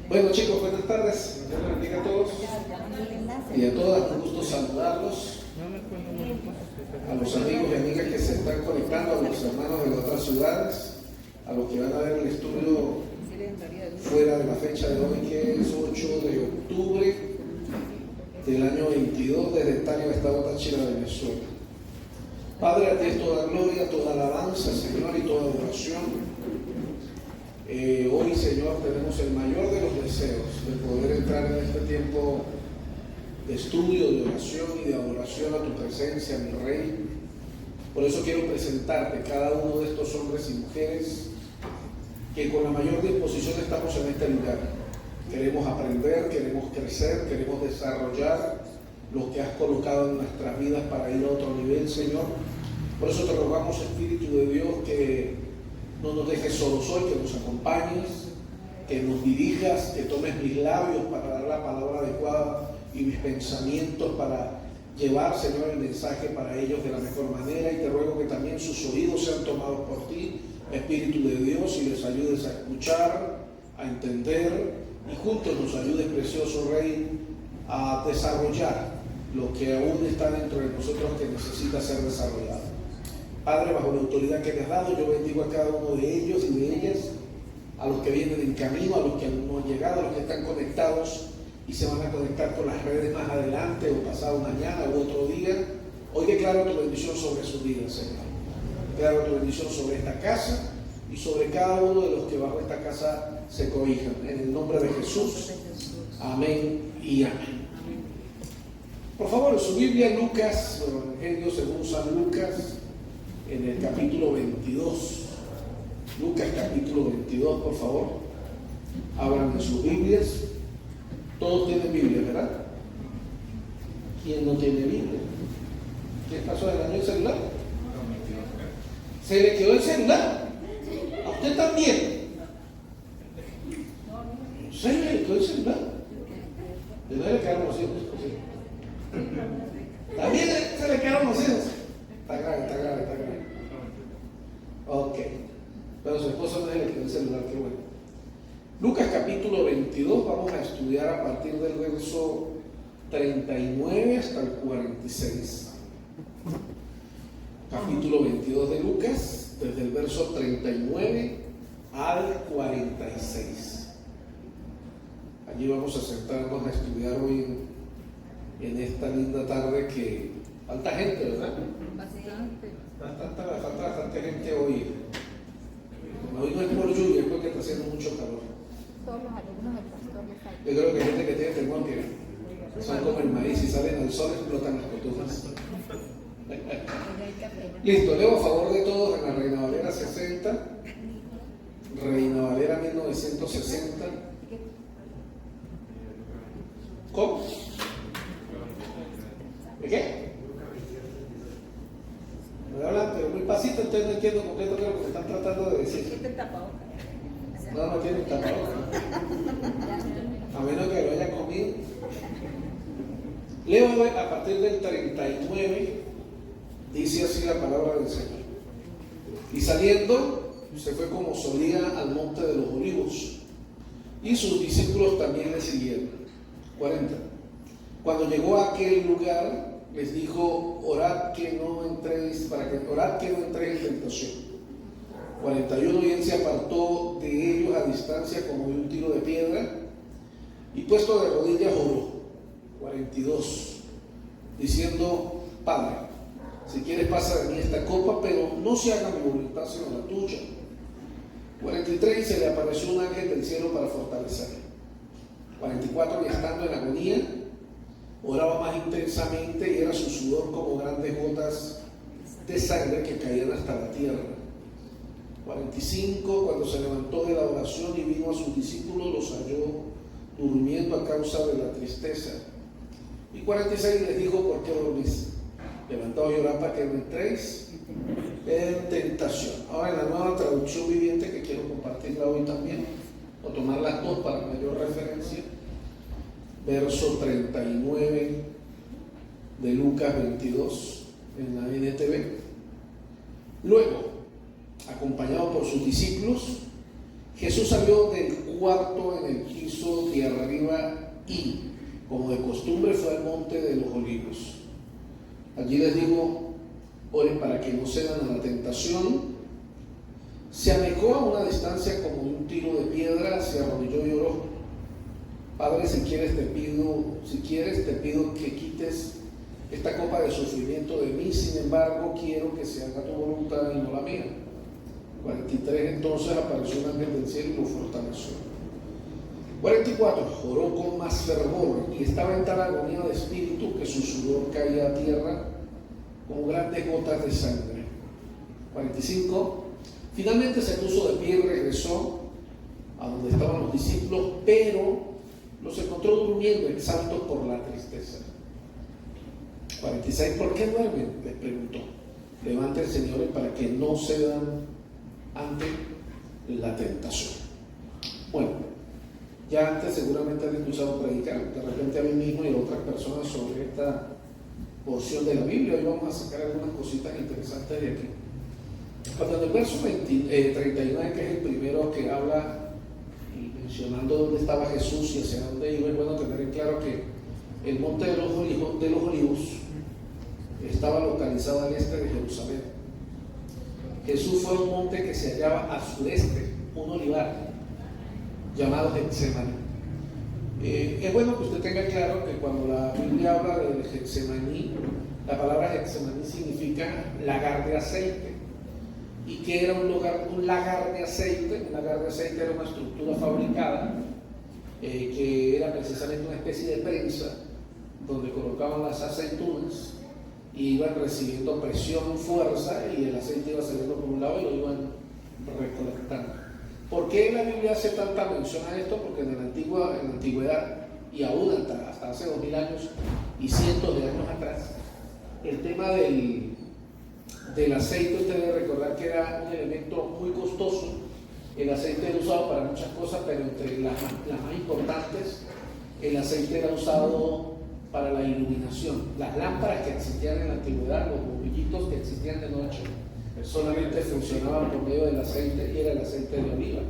Bueno, chicos, buenas tardes. Dios les bendiga a todos y a todas. Un gusto saludarlos. A los amigos y amigas que se están conectando, a los hermanos de otras ciudades, a los que van a ver el estudio fuera de la fecha de hoy, que es 8 de octubre del año 22, desde Tania, Estado Táchira, Venezuela. Padre, a ti es toda gloria, toda alabanza, Señor, y toda adoración. Hoy, Señor, tenemos el mayor de los deseos de poder entrar en este tiempo de estudio, de oración y de adoración a tu presencia, mi Rey. Por eso quiero presentarte cada uno de estos hombres y mujeres que con la mayor disposición estamos en este lugar. Queremos aprender, queremos crecer, queremos desarrollar lo que has colocado en nuestras vidas para ir a otro nivel, Señor. Por eso te rogamos, Espíritu de Dios, que no nos dejes solos hoy, que nos acompañes, que nos dirijas, que tomes mis labios para dar la palabra adecuada y mis pensamientos para llevar, Señor, el mensaje para ellos de la mejor manera. Y te ruego que también sus oídos sean tomados por ti, Espíritu de Dios, y les ayudes a escuchar, a entender, y juntos nos ayudes, precioso Rey, a desarrollar lo que aún está dentro de nosotros que necesita ser desarrollado. Padre, bajo la autoridad que me has dado, yo bendigo a cada uno de ellos y de ellas, a los que vienen en camino, a los que aún no han llegado, a los que están conectados y se van a conectar con las redes más adelante o pasado mañana u otro día. Hoy declaro tu bendición sobre sus vidas, Señor. Declaro tu bendición sobre esta casa y sobre cada uno de los que bajo esta casa se cobijan. En el nombre de Jesús. Amén y amén. Por favor, en su Biblia, Lucas, el Evangelio según San Lucas, en el capítulo 22. Lucas capítulo 22, por favor. Abran en sus Biblias. Todos tienen Biblia, ¿verdad? ¿Quién no tiene Biblia? ¿Qué pasó? ¿Le dañó el celular? ¿Se le quedó el celular? ¿A usted también? ¿Se le quedó el celular? ¿De dónde le quedaron los hijos? ¿También se le quedaron los hijos? Está grave. Ok. Pero su esposo no le quedó el celular, qué bueno. Lucas capítulo 22, vamos a estudiar a partir del verso 39 hasta el 46. Capítulo 22 de Lucas, desde el verso 39 al 46. Allí vamos a sentarnos a estudiar hoy en esta linda tarde que falta gente, ¿verdad? Falta bastante gente hoy. Hoy no es por lluvia, es porque está haciendo mucho calor. Todos los alumnos del pastor les falta. Yo creo que hay gente que tiene temor que son como el maíz y salen al sol explotan las cotufas. Listo, leo a favor de todos en la Reina Valera 60, Reina Valera 1960. ¿Cómo? ¿De qué? Me hablan, pero muy pasito, entonces no entiendo completo lo que me están tratando de decir. No tienen tapabocas. A menos que lo haya comido. Leo a partir del 39, dice así la palabra del Señor. Y saliendo, se fue como solía al monte de los olivos, y sus discípulos también le siguieron. 40. Cuando llegó a aquel lugar, les dijo: orad que no entréis en tentación. 41. Y él se apartó de ellos a distancia como de un tiro de piedra, y puesto de rodillas oró. 42. Diciendo: Padre, si quieres pasa de mí esta copa, pero no se haga mi voluntad sino la tuya. 43. Y se le apareció un ángel del cielo para fortalecerle. 44. Y estando en agonía, oraba más intensamente, y era su sudor como grandes gotas de sangre que caían hasta la tierra. 45. Cuando se levantó de la oración y vino a sus discípulos, los halló durmiendo a causa de la tristeza. Y 46. Les dijo: ¿por qué dormís? Levantaos y orad para que no entréis en tentación. Ahora, en la Nueva Traducción Viviente, que quiero compartirla hoy también, o tomar las dos para mayor referencia, verso 39 de Lucas 22 en la NTV. Luego, acompañado por sus discípulos, Jesús salió del cuarto en el piso de arriba y, como de costumbre, fue al monte de los olivos. Allí les digo, oren para que no cedan a la tentación. Se alejó a una distancia como de un tiro de piedra, se arrodilló y oró: Padre, si quieres te pido que quites esta copa de sufrimiento de mí, sin embargo quiero que se haga tu voluntad y no la mía. 43. Entonces apareció un ángel del cielo y lo fortaleció. 44. Oró con más fervor y estaba en tal agonía de espíritu que su sudor caía a tierra como grandes gotas de sangre. 45. Finalmente se puso de pie y regresó a donde estaban los discípulos, pero los encontró durmiendo, exhaustos por la tristeza. 46. ¿Por qué duermen?, les preguntó. Levántense, señores, para que no cedan ante la tentación. Bueno, ya antes seguramente han escuchado predicar, de repente a mí mismo y a otras personas, sobre esta porción de la Biblia. Hoy vamos a sacar algunas cositas interesantes de aquí. Cuando en el verso 39, que es el primero que habla y mencionando dónde estaba Jesús y hacia dónde iba, es bueno tener en claro que el monte de los olivos estaba localizado al este de Jerusalén. Jesús fue a un monte que se hallaba al sureste, un olivar llamado Getsemaní. Es bueno que usted tenga claro que cuando la Biblia habla de Getsemaní, la palabra Getsemaní significa lagar de aceite. ¿Y qué era un lagar de aceite? Un lagar de aceite era una estructura fabricada que era precisamente una especie de prensa donde colocaban las aceitunas y iban recibiendo presión, fuerza, y el aceite iba saliendo por un lado y lo iban recolectando. ¿Por qué la Biblia hace tanta mención a esto? Porque en la antigüedad, y aún hasta hace 2000 años y cientos de años atrás, el tema del aceite, usted debe recordar que era un elemento muy costoso. El aceite era usado para muchas cosas, pero entre las más importantes, el aceite era usado para la iluminación. Las lámparas que existían en la antigüedad, los bombillitos que existían de noche, solamente funcionaban por medio del aceite, y era el aceite de oliva.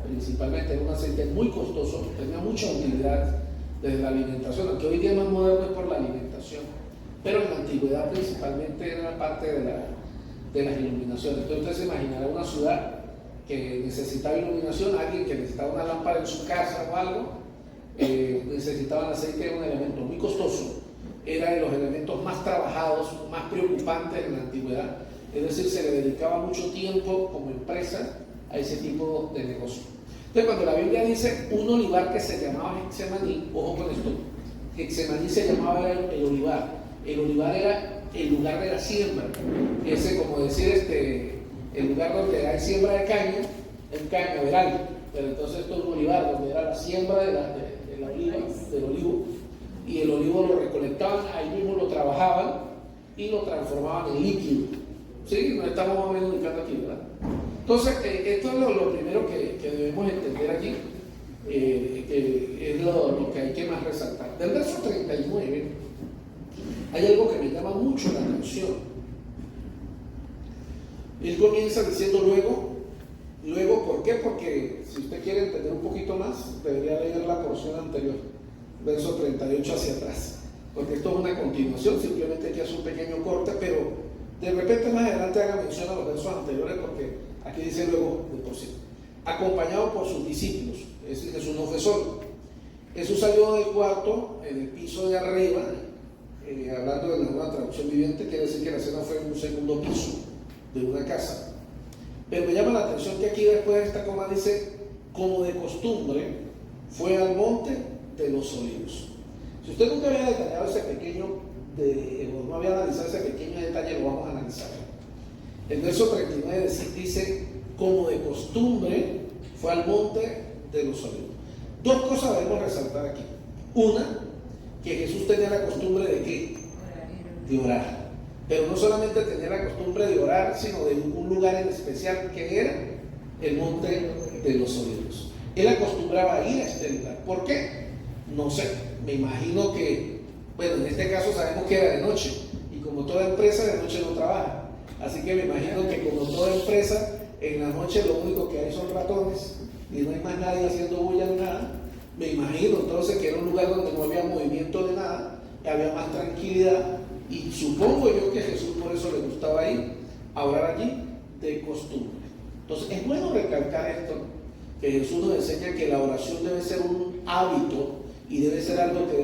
Principalmente era un aceite muy costoso, tenía mucha utilidad desde la alimentación, aunque hoy día más moderno es por la alimentación, pero en la antigüedad principalmente era parte de las iluminaciones. Entonces usted se imaginará una ciudad que necesitaba iluminación, alguien que necesitaba una lámpara en su casa o algo, necesitaban aceite. Era un elemento muy costoso, era de los elementos más trabajados, más preocupantes en la antigüedad, es decir, se le dedicaba mucho tiempo como empresa a ese tipo de negocio. Entonces cuando la Biblia dice un olivar que se llamaba Getsemaní, ojo con esto, Getsemaní se llamaba el olivar era el lugar de la siembra, ese, como decir, el lugar donde hay siembra de caña, el cañaveral, pero entonces esto es un olivar, donde era la siembra de la oliva, del olivo, y el olivo lo recolectaban, ahí mismo lo trabajaban y lo transformaban en líquido. ¿Sí? Nos estamos más o menos ubicando aquí, ¿verdad? Entonces, esto es lo primero que debemos entender aquí, que es lo que hay que más resaltar. Del verso 39, hay algo que me llama mucho la atención. Él comienza diciendo luego, ¿por qué? Porque si usted quiere entender un poquito más, debería leer la porción anterior, verso 38 hacia atrás, porque esto es una continuación, simplemente aquí hace un pequeño corte, pero de repente más adelante haga mención a los versos anteriores, porque aquí dice luego de por sí, acompañado por sus discípulos, es decir, Jesús no fue solo. Jesús salió del cuarto, en el piso de arriba, hablando de una traducción viviente, quiere decir que la cena fue en un segundo piso de una casa. Pero me llama la atención que aquí después de esta coma dice, como de costumbre, fue al monte de los olivos. Si usted nunca había detallado ese pequeño, o no había analizado ese pequeño detalle, lo vamos a analizar. El verso 39 dice, como de costumbre, fue al monte de los olivos. Dos cosas debemos resaltar aquí. Una, que Jesús tenía la costumbre de ¿qué? De orar. Pero no solamente tenía la costumbre de orar, sino de un lugar en especial, que era el monte de los olivos. Él acostumbraba a ir a este lugar. ¿Por qué? No sé, me imagino que, bueno, en este caso sabemos que era de noche, y como toda empresa, de noche no trabaja. Así que me imagino que como toda empresa, en la noche lo único que hay son ratones, y no hay más nadie haciendo bulla ni nada, me imagino entonces que era un lugar donde no había movimiento de nada, había más tranquilidad, y supongo yo que Jesús por eso le gustaba ir a orar allí de costumbre. Entonces es bueno recalcar esto, que Jesús nos enseña que la oración debe ser un hábito y debe ser algo que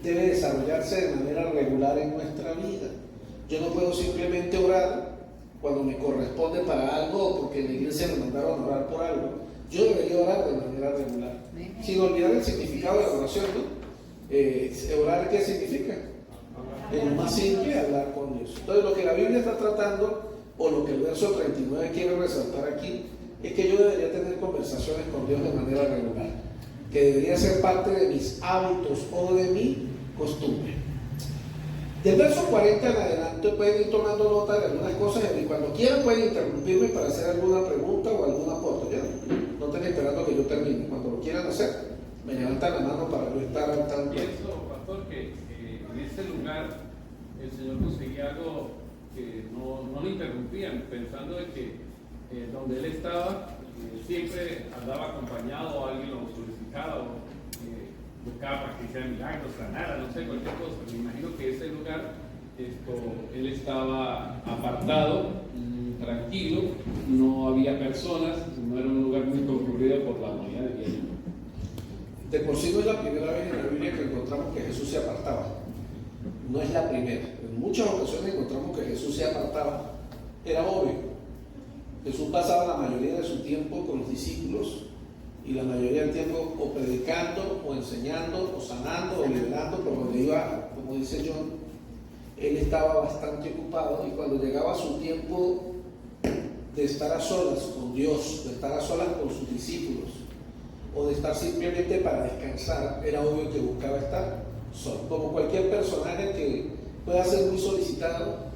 debe desarrollarse de manera regular en nuestra vida. Yo no puedo simplemente orar cuando me corresponde para algo o porque en la iglesia me mandaron a orar por algo. Yo debería orar de manera regular, sin olvidar el significado de la oración, ¿no? Orar, ¿qué significa? En lo más simple, hablar con Dios. Entonces, lo que la Biblia está tratando, o lo que el verso 39 quiere resaltar aquí, es que yo debería tener conversaciones con Dios de manera regular, que debería ser parte de mis hábitos o de mi costumbre. Del verso 40 en adelante pueden ir tomando nota de algunas cosas y cuando quieran pueden interrumpirme para hacer alguna pregunta o algún aporte. Ya no estén esperando que yo termine. Cuando lo quieran hacer, me levantan la mano para yo estar al tanto. Pienso, pastor, que en ese lugar el Señor conseguía algo que no le interrumpían, pensando de que donde él estaba siempre andaba acompañado o alguien lo solicitaba o buscaba para que hiciera milagros, sanara, no sé, cualquier cosa. Me imagino que ese lugar él estaba apartado, tranquilo, no había personas, no era un lugar muy concurrido por la humanidad de gente. De por sí no es la primera vez en la Biblia que encontramos que Jesús se apartaba. No es la primera. En muchas ocasiones encontramos que Jesús se apartaba. Era obvio. Jesús pasaba la mayoría de su tiempo con los discípulos y la mayoría del tiempo o predicando, o enseñando, o sanando, o liberando, por donde iba, como dice John, él estaba bastante ocupado y cuando llegaba su tiempo de estar a solas con Dios, de estar a solas con sus discípulos, o de estar simplemente para descansar, era obvio que buscaba estar solo. Como cualquier personaje que pueda ser muy solicitado,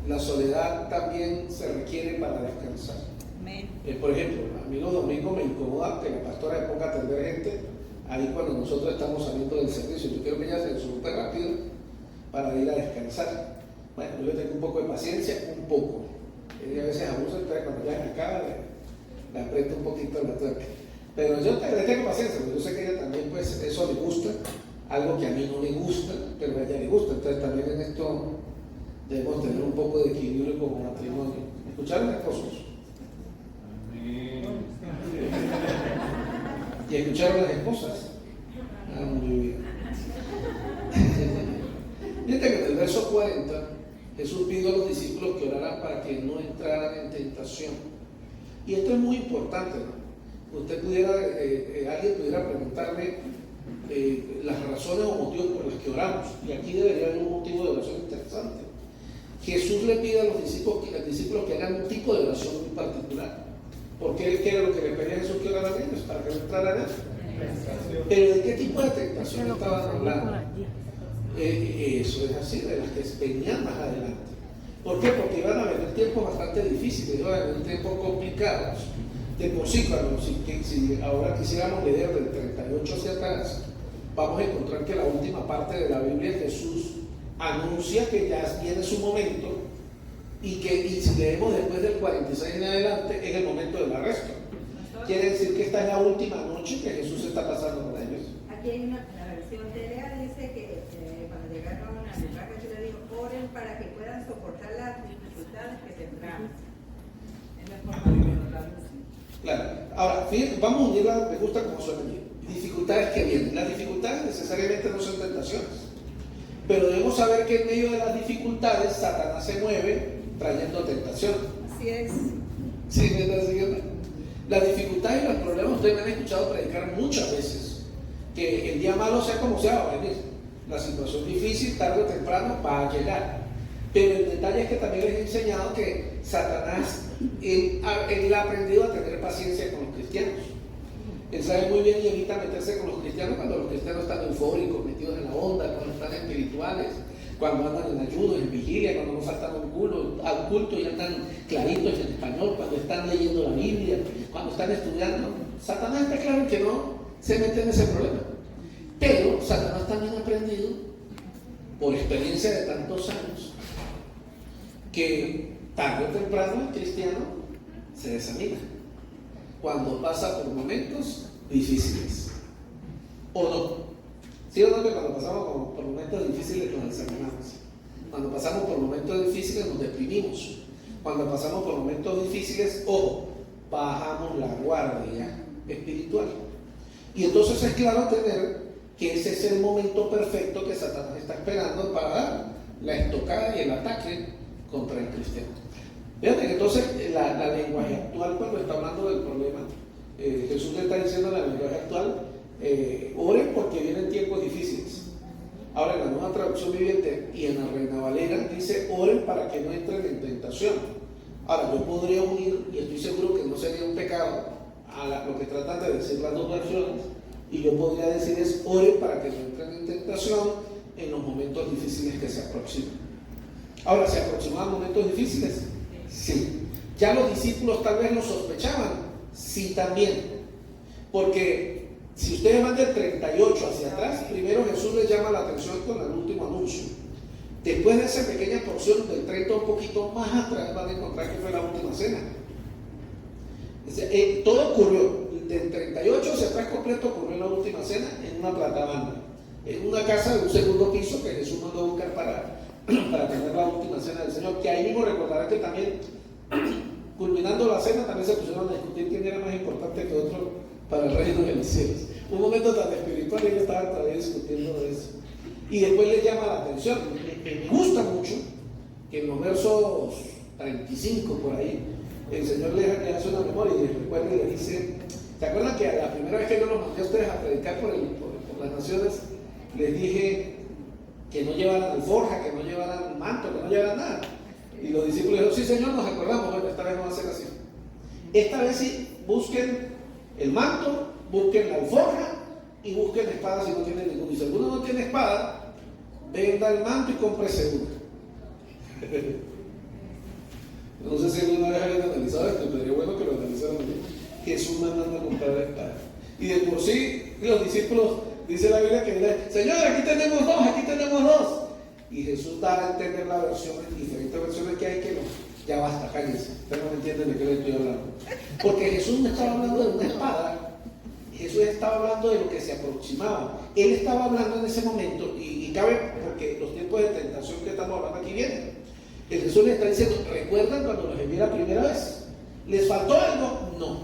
la soledad también se requiere para descansar. Por ejemplo, a mí los domingos me incomoda que la pastora me ponga a atender gente ahí cuando nosotros estamos saliendo del servicio. Yo quiero que ella se súper rápido para ir a descansar. Bueno, yo tengo un poco de paciencia, un poco. Ella a veces abusa, entonces cuando ya me acaba, le aprieto un poquito la tuerca. Pero yo le tengo paciencia, porque yo sé que a ella también pues eso le gusta, algo que a mí no me gusta, pero a ella le gusta. Entonces también en esto debemos tener un poco de equilibrio como matrimonio. ¿Escucharon, esposos? ¿Y escucharon las esposas? Muy bien. Fíjate que en el verso 40 Jesús pidió a los discípulos que oraran para que no entraran en tentación. Y esto es muy importante, ¿no? Usted pudiera, alguien pudiera preguntarme las razones o motivos por los que oramos. Y aquí debería haber un motivo de oración interesante. Jesús le pide a los discípulos que hagan un tipo de oración muy particular. Porque ¿qué era lo que le pedía a Jesús que oraran ellos? Para que no entraran en. Pero ¿de qué tipo de tentación estaban hablando? Eso es así, de las que venían más adelante. ¿Por qué? Porque iban a venir tiempos bastante difíciles, iban a venir tiempos complicados. De por sí, si ahora quisiéramos leer del 38 hacia atrás, vamos a encontrar que la última parte de la Biblia Jesús anuncia que ya viene su momento y si leemos después del 46 en adelante es el momento del arresto. Quiere decir que esta es la última noche que Jesús está pasando con ellos. Aquí hay la versión de Lea dice que cuando llegaron a lugar Jesús le dijo, oren para que puedan soportar las dificultades que tendrán. Es la forma de hablar. Claro. Ahora, fíjense, vamos a unirla, me gusta cómo suena aquí. Dificultades que vienen. Las dificultades necesariamente no son tentaciones. Pero debemos saber que en medio de las dificultades Satanás se mueve trayendo tentación. Así es. ¿Sí me estás siguiendo? Las dificultades y los problemas, ustedes me han escuchado predicar muchas veces que el día malo sea como sea va a venir. La situación difícil tarde o temprano va a llegar. Pero el detalle es que también les he enseñado que Satanás, él ha aprendido a tener paciencia con los cristianos. Él sabe muy bien y evita meterse con los cristianos cuando los cristianos están eufóricos, metidos en la onda, cuando están espirituales, cuando andan en ayuno, en vigilia, cuando no faltan al culto y andan claritos en español, cuando están leyendo la Biblia, cuando están estudiando. Satanás está claro que no se mete en ese problema. Pero Satanás también ha aprendido, por experiencia de tantos años, que tarde o temprano el cristiano se desanima. cuando pasa por momentos difíciles. ¿O no? ¿Sí o no que cuando pasamos por momentos difíciles nos desanimamos? Cuando pasamos por momentos difíciles nos deprimimos. Cuando pasamos por momentos difíciles, ojo, bajamos la guardia espiritual. Y entonces es claro tener que ese es el momento perfecto que Satanás está esperando para dar la estocada y el ataque contra el cristiano. Fíjate que entonces la lenguaje actual, cuando está hablando del problema, Jesús le está diciendo en la lenguaje actual, oren porque vienen tiempos difíciles. Ahora en la Nueva Traducción Viviente y en la Reina Valera dice, oren para que no entren en tentación. Ahora yo podría unir, y estoy seguro que no sería un pecado, a lo que tratan de decir las dos versiones, y yo podría decir es, oren para que no entren en tentación en los momentos difíciles que se aproximan. Ahora, ¿se aproximaban momentos difíciles? Sí. ¿Ya los discípulos tal vez lo sospechaban? Sí, también. Porque si ustedes van del 38 hacia atrás, primero Jesús les llama la atención con el último anuncio. Después de esa pequeña porción del 30 un poquito más atrás van a encontrar que fue la última cena. Todo ocurrió, del 38 hacia atrás completo ocurrió en la última cena en una platabanda, en una casa de un segundo piso que Jesús mandó a buscar para tener la última cena del Señor, que ahí mismo recordarán que también, culminando la cena, también se pusieron a discutir quién era más importante que otro para el reino de los cielos. Un momento tan espiritual y ellos estaban todavía discutiendo de eso. Y después les llama la atención, me gusta mucho que en los versos 35 por ahí, el Señor les hace una memoria y les recuerda y les dice, ¿se acuerdan que la primera vez que yo los mandé a ustedes a predicar por las naciones, les dije que no llevaran alforja, que no llevaran manto, que no llevaran nada? Y los discípulos dijeron, sí Señor, nos acordamos, bueno, esta vez no va a ser así. Esta vez sí, busquen el manto, busquen la alforja y busquen espada si no tienen ninguna. Y si alguno no tiene espada, venda el manto y compre una. No sé si alguna vez hayan analizado esto, pero sería bueno que lo analizaran bien. Jesús mandando a comprar la espada. Y de por sí, los discípulos, dice la Biblia que Señor, aquí tenemos dos. Y Jesús da a entender la versión, diferentes versiones que hay que no. Ya basta, cállense. Ustedes no me entienden de qué les estoy hablando. Porque Jesús no estaba hablando de una espada. Jesús estaba hablando de lo que se aproximaba. Él estaba hablando en ese momento, y cabe porque los tiempos de tentación que estamos hablando aquí vienen. Que Jesús les está diciendo, ¿recuerdan cuando los envié la primera vez? ¿Les faltó algo? No.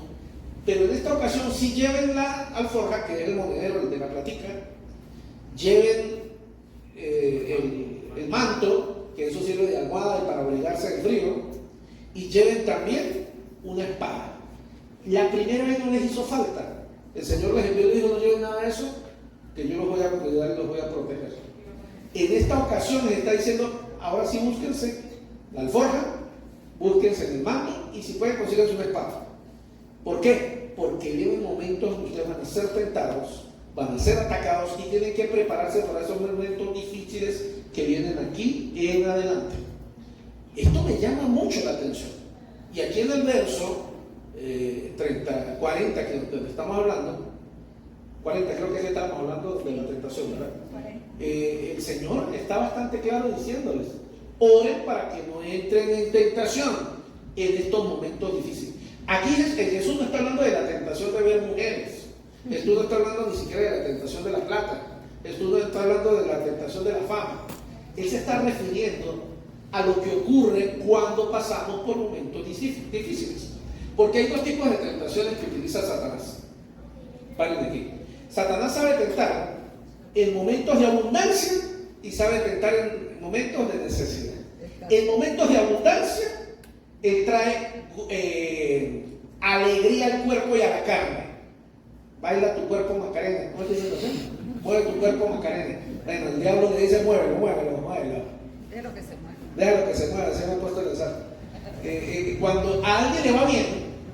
Pero en esta ocasión sí lleven la alforja, que es el monedero, el de la platica, lleven el manto, que eso sirve de almohada y para abrigarse del frío, y lleven también una espada. La primera vez no les hizo falta. El Señor les envió y les dijo, no lleven nada de eso, que yo los voy a cuidar y los voy a proteger. En esta ocasión les está diciendo, ahora sí búsquense la alforja, búsquense el manto y si pueden consigan una espada. ¿Por qué? Porque vienen momentos donde ustedes van a ser tentados, van a ser atacados y tienen que prepararse para esos momentos difíciles que vienen aquí en adelante. Esto me llama mucho la atención. Y aquí en el verso 40 que donde estamos hablando, 40 creo que estamos hablando de la tentación, ¿verdad? El Señor está bastante claro diciéndoles, oren para que no entren en tentación en estos momentos difíciles. Aquí Jesús no está hablando de la tentación de ver mujeres. Jesús no está hablando ni siquiera de la tentación de la plata. Jesús no está hablando de la tentación de la fama. Él se está refiriendo a lo que ocurre cuando pasamos por momentos difíciles. Porque hay dos tipos de tentaciones que utiliza Satanás. Paren aquí. Satanás sabe tentar en momentos de abundancia y sabe tentar en momentos de necesidad. En momentos de abundancia, él trae alegría al cuerpo y a la carne. Baila tu cuerpo, Macarena. ¿Cómo te dicen así? Mueve tu cuerpo, Macarena. Bueno, el diablo le dice, muévelo. Déjalo que se mueva. Déjalo que se mueva, así me he puesto a pensar. Cuando a alguien le va bien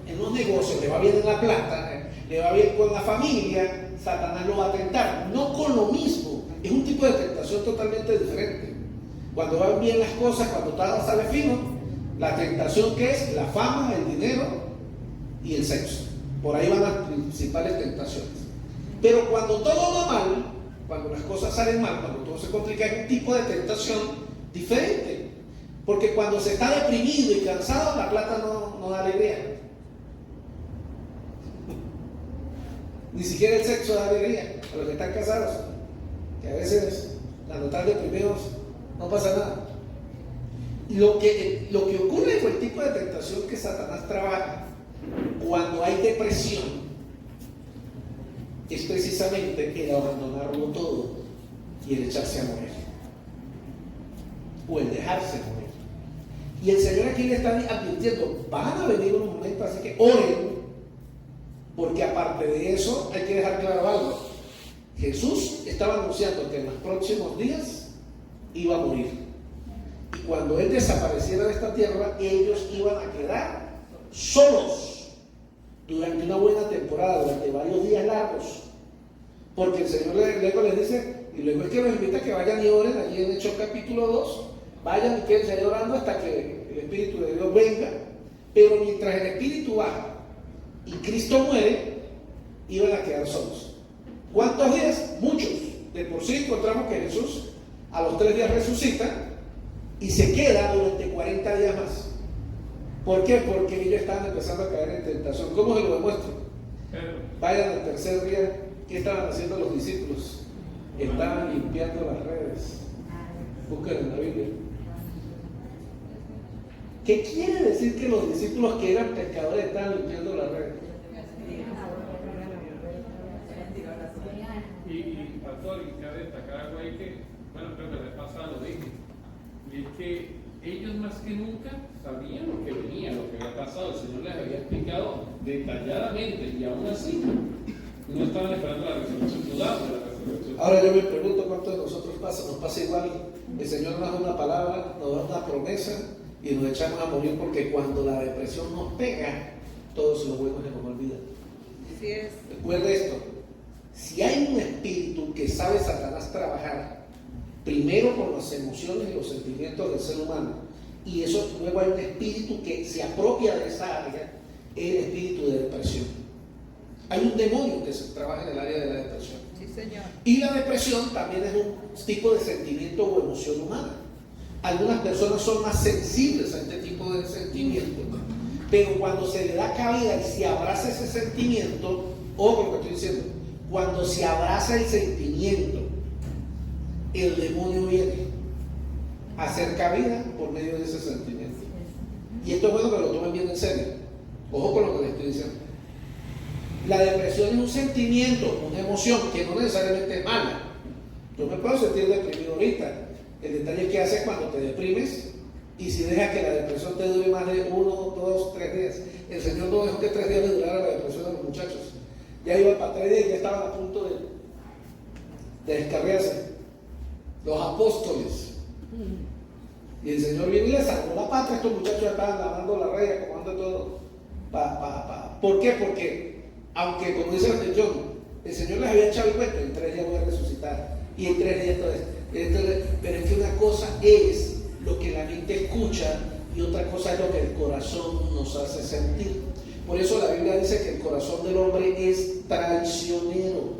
en un negocio, le va bien en la plata, le va bien con la familia, Satanás lo va a tentar, no con lo mismo. Es un tipo de tentación totalmente diferente. Cuando van bien las cosas, cuando todo sale fino, la tentación que es la fama, el dinero y el sexo. Por ahí van las principales tentaciones. Pero cuando todo va mal, cuando las cosas salen mal, cuando todo se complica, es un tipo de tentación diferente. Porque cuando se está deprimido y cansado, la plata no da alegría. Ni siquiera el sexo da alegría a los que están casados, que a veces cuando están deprimidos no pasa nada. Lo que ocurre con el tipo de tentación que Satanás trabaja cuando hay depresión es precisamente el abandonarlo todo y el echarse a morir o el dejarse morir. Y el Señor aquí le está advirtiendo, van a venir unos momentos, así que oren, porque aparte de eso hay que dejar claro algo. Jesús estaba anunciando que en los próximos días iba a morir, y cuando Él desapareciera de esta tierra, ellos iban a quedar solos durante una buena temporada, durante varios días largos, porque el Señor luego les dice, y luego es que los invita a que vayan y oren. Allí en Hechos capítulo 2, vayan y quédense ahí orando hasta que el Espíritu de Dios venga. Pero mientras el Espíritu baja y Cristo muere, iban a quedar solos. ¿Cuántos días? Muchos. De por sí encontramos que Jesús a los 3 días resucita y se queda durante 40 días más. ¿Por qué? Porque ellos estaban empezando a caer en tentación. ¿Cómo se lo demuestro? Vayan al tercer día. ¿Qué estaban haciendo los discípulos? Estaban limpiando las redes. Busquen en la Biblia. ¿Qué quiere decir que los discípulos que eran pescadores estaban limpiando las redes? Y pastor, y cabe destacar algo ahí que, bueno, creo que la vez pasada lo dije, y es que ellos más que nunca sabían lo que venía, lo que había pasado. El Señor les había explicado detalladamente, y aún así no estaban esperando la resurrección, dudaban de la resurrección. Ahora yo me pregunto cuántos de nosotros nos pasa igual. El Señor nos da una palabra, nos da una promesa y nos echamos a morir, porque cuando la depresión nos pega, todos los buenos se nos olvidan. Así es. Recuerde esto: si hay un espíritu que sabe Satanás trabajar primero con las emociones y los sentimientos del ser humano, y eso luego hay un espíritu que se apropia de esa área, es el espíritu de depresión. Hay un demonio que se trabaja en el área de la depresión. Sí, señor. Y la depresión también es un tipo de sentimiento o emoción humana. Algunas personas son más sensibles a este tipo de sentimiento, pero cuando se le da cabida y se abraza ese sentimiento, ojo lo que estoy diciendo, cuando se abraza el sentimiento, el demonio viene a hacer cabida por medio de ese sentimiento. Y esto es bueno que lo tomen bien en serio. Ojo con lo que les estoy diciendo. La depresión es un sentimiento, una emoción que no necesariamente es mala. Yo me puedo sentir deprimido ahorita. El detalle es que haces cuando te deprimes y si dejas que la depresión te dure más de 1, 2, 3 días. El Señor no dejó que 3 días le durara la depresión a los muchachos. Ya iba para 3 días y ya estaban a punto de descarriarse. Los apóstoles. Y el Señor vino y les salvó la patria. Estos muchachos estaban lavando la red, acomodando todo. ¿Por qué? Porque aunque, como dice la atención, el Señor les había echado el cuento, en 3 días voy a resucitar, y en 3 días todo esto. Pero es que una cosa es lo que la mente escucha y otra cosa es lo que el corazón nos hace sentir. Por eso la Biblia dice que el corazón del hombre es traicionero.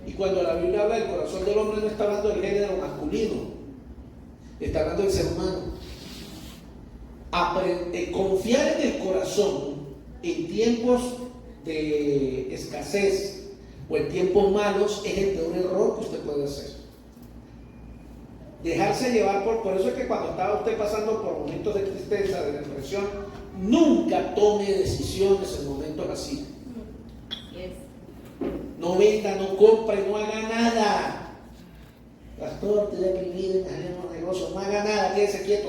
Y cuando la Biblia habla del corazón del hombre, no está hablando del género masculino, está hablando del ser humano. Confiar en el corazón en tiempos de escasez o en tiempos malos es el peor error que usted puede hacer. Dejarse llevar por eso es que cuando estaba usted pasando por momentos de tristeza, de depresión, nunca tome decisiones en momentos así. No venda, no compre, no haga nada. Pastor, estoy deprimido, en los negocios, no haga nada, quédese quieto.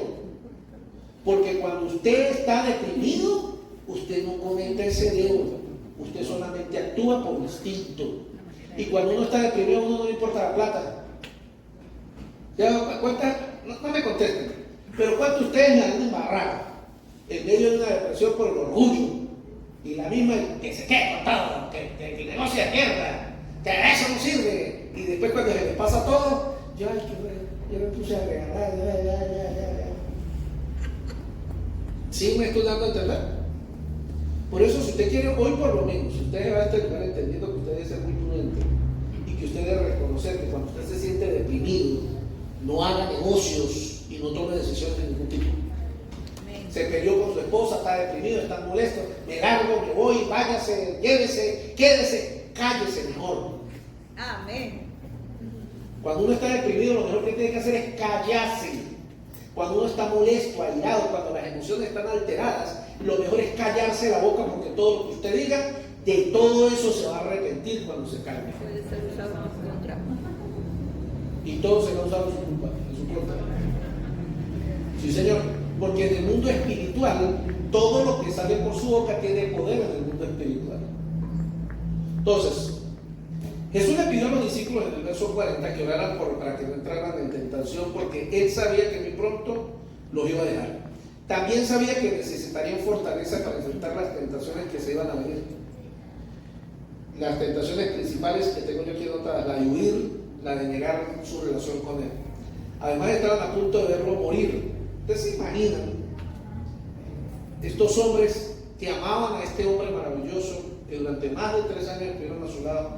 Porque cuando usted está deprimido, usted no conecta el cerebro, usted solamente actúa por instinto. Y cuando uno está deprimido, a uno no le importa la plata. ¿Ya cuántas? No me contesten, pero ¿cuántos de ustedes la han embarrado en medio de una depresión por el orgullo? Y la misma, que se quede contado, que el negocio de mierda, que eso no sirve. Y después cuando se le pasa todo, yo me puse a regalar, ya. ¿Sí me estoy dando a entender? Por eso, si usted quiere, hoy por lo menos, si usted va a este lugar entendiendo que usted debe ser muy prudente y que usted debe reconocer que cuando usted se siente deprimido, no haga negocios y no tome decisiones de ningún tipo. Se peleó con su esposa, está deprimido, está molesto, me largo, me voy, váyase, llévese, quédese. cállese mejor. Amén. Cuando uno está deprimido, lo mejor que tiene que hacer es callarse. Cuando uno está molesto, airado, cuando las emociones están alteradas, lo mejor es callarse la boca, porque todo lo que usted diga, de todo eso se va a arrepentir cuando se calme. Puede ser usado en su contra. Y todo será usado en su culpa, en su contra. Sí, señor. Porque en el mundo espiritual, todo lo que sale por su boca tiene poder en el mundo espiritual. Entonces, Jesús le pidió a los discípulos en el verso 40 que oraran para que no entraran en tentación, porque él sabía que muy pronto los iba a dejar. También sabía que necesitarían fortaleza para enfrentar las tentaciones que se iban a venir. Las tentaciones principales que tengo yo aquí anotadas: la de huir, la de negar su relación con él. Además, estaban a punto de verlo morir. Ustedes se imaginan estos hombres que amaban a este hombre maravilloso, que durante más de 3 años estuvieron a su lado,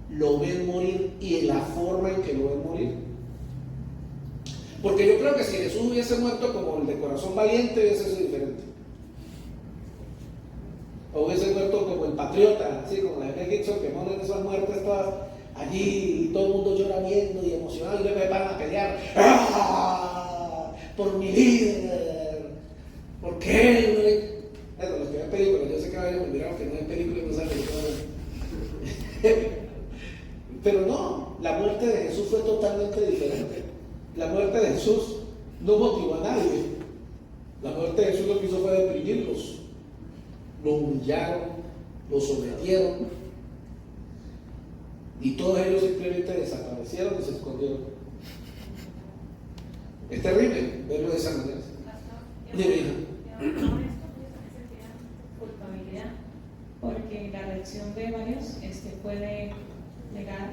lo ven morir, y en la forma en que lo ven morir. Porque yo creo que si Jesús hubiese muerto como el de corazón valiente, hubiese sido diferente. O hubiese muerto como el patriota, así como la de Mel Gibson, que ponen esas muertes todas allí y todo el mundo llora viendo y emocionado, y luego me paran a pelear. ¡Ah! Por mi líder, porque él. Bueno, los que ven películas, yo sé que vayan a mirar que no hay películas y no salen todo. Pero no, la muerte de Jesús fue totalmente diferente. La muerte de Jesús no motivó a nadie. La muerte de Jesús lo que hizo fue deprimirlos. Los humillaron, los sometieron, y todos ellos simplemente desaparecieron y se escondieron. Es terrible verlo de esa manera. Culpabilidad, porque la reacción de varios puede negar,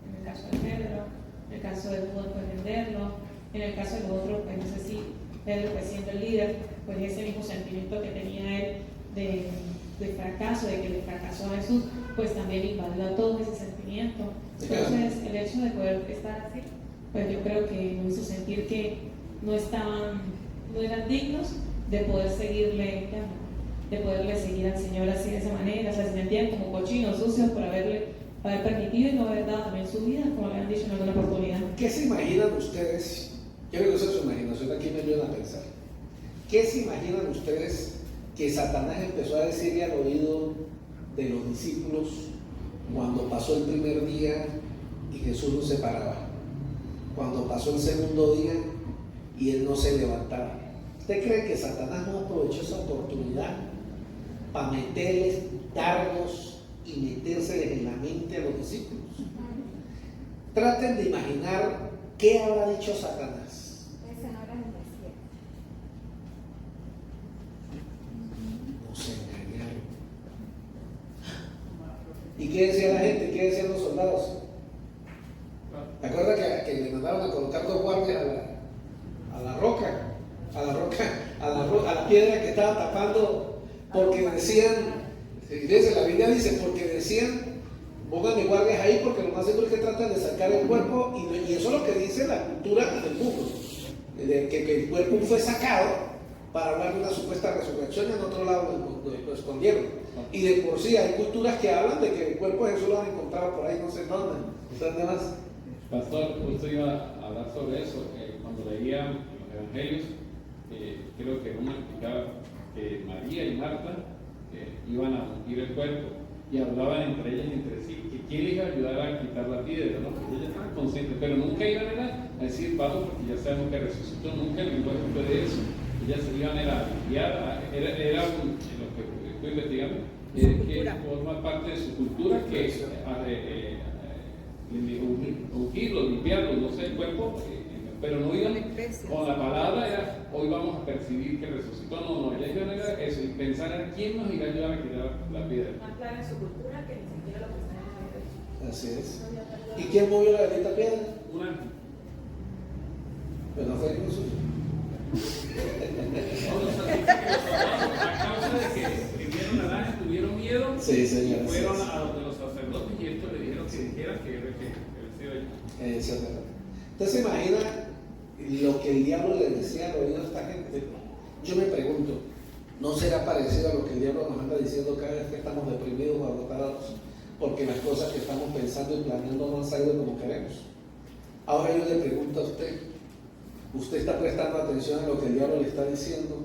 en el caso de Pedro, en el caso de Judas puede venderlo, en el caso de otro, pues no sé si Pedro, pues siendo el líder, pues ese mismo sentimiento que tenía él de fracaso, de que le fracasó a Jesús, pues también invadió a todo ese sentimiento. Entonces, el hecho de poder estar así, pues yo creo que nos hizo sentir que no eran dignos de poder seguirle, de poderle seguir al Señor así de esa manera. O sea, se sentían como cochinos, sucios por haber permitido y no haber dado también su vida, como le han dicho en alguna oportunidad. ¿Qué se imaginan ustedes? Quiero que usen su imaginación, aquí me ayudan a pensar. ¿Qué se imaginan ustedes que Satanás empezó a decirle al oído de los discípulos cuando pasó el primer día y Jesús no se paraba? Cuando pasó el segundo día y él no se levantaba. ¿Usted cree que Satanás no aprovechó esa oportunidad para meterles dardos y metérseles en la mente a los discípulos? Traten de imaginar qué habrá dicho Satanás. Ese no era el desierto. Nos engañaron. ¿Y qué decía la gente? ¿Qué decían los soldados? ¿Te acuerdas que le mandaron a colocar 2 guardias a la roca? A la piedra que estaba tapando, porque decían, la Biblia dice, porque decían, pónganme guardias ahí, porque lo más seguro es que tratan de sacar el cuerpo, y eso es lo que dice la cultura del mundo, de que el cuerpo fue sacado para hablar de una supuesta resurrección, y en otro lado lo escondieron. Y de por sí hay culturas que hablan de que el cuerpo de Jesús lo han encontrado por ahí, no sé dónde. ¿Dónde más? Pastor, justo iba a hablar sobre eso. Cuando leía los evangelios, creo que uno explicaba que María y Marta iban a ungir el cuerpo y hablaban entre ellas y entre sí que quién les iba a ayudar a quitar la piedra, ¿no? Porque ellas estaban conscientes, pero nunca iban a decir vamos, porque ya sabemos que resucitó. Nunca el lenguaje fue de eso. Ellas se iban a limpiar, era lo que estoy investigando, que forma parte de su cultura, que es ungirlo, limpiarlo, no sé, el cuerpo, pero no iban con la palabra, era hoy vamos a percibir que resucitó. No, ya iban a eso, y pensar en quién nos iba a ayudar a quitar la piedra. Más clara en su cultura que ni siquiera lo que está en el Así es. ¿Y quién movió la bendita piedra? Un ángel. Pues no fue Jesús. A causa de que vieron al ángel, tuvieron miedo, Sí, señor, y fueron sí. a donde los sacerdotes y estos le dijeron que dijeran que él sido ahí. Eso es verdad. Entonces, imagina lo que el diablo le decía al oído a esta gente. Yo me pregunto, ¿no será parecido a lo que el diablo nos anda diciendo cada vez que estamos deprimidos o agotados? porque las cosas que estamos pensando y planeando no han salido como queremos. Ahora yo le pregunto a usted, ¿usted está prestando atención a lo que el diablo le está diciendo?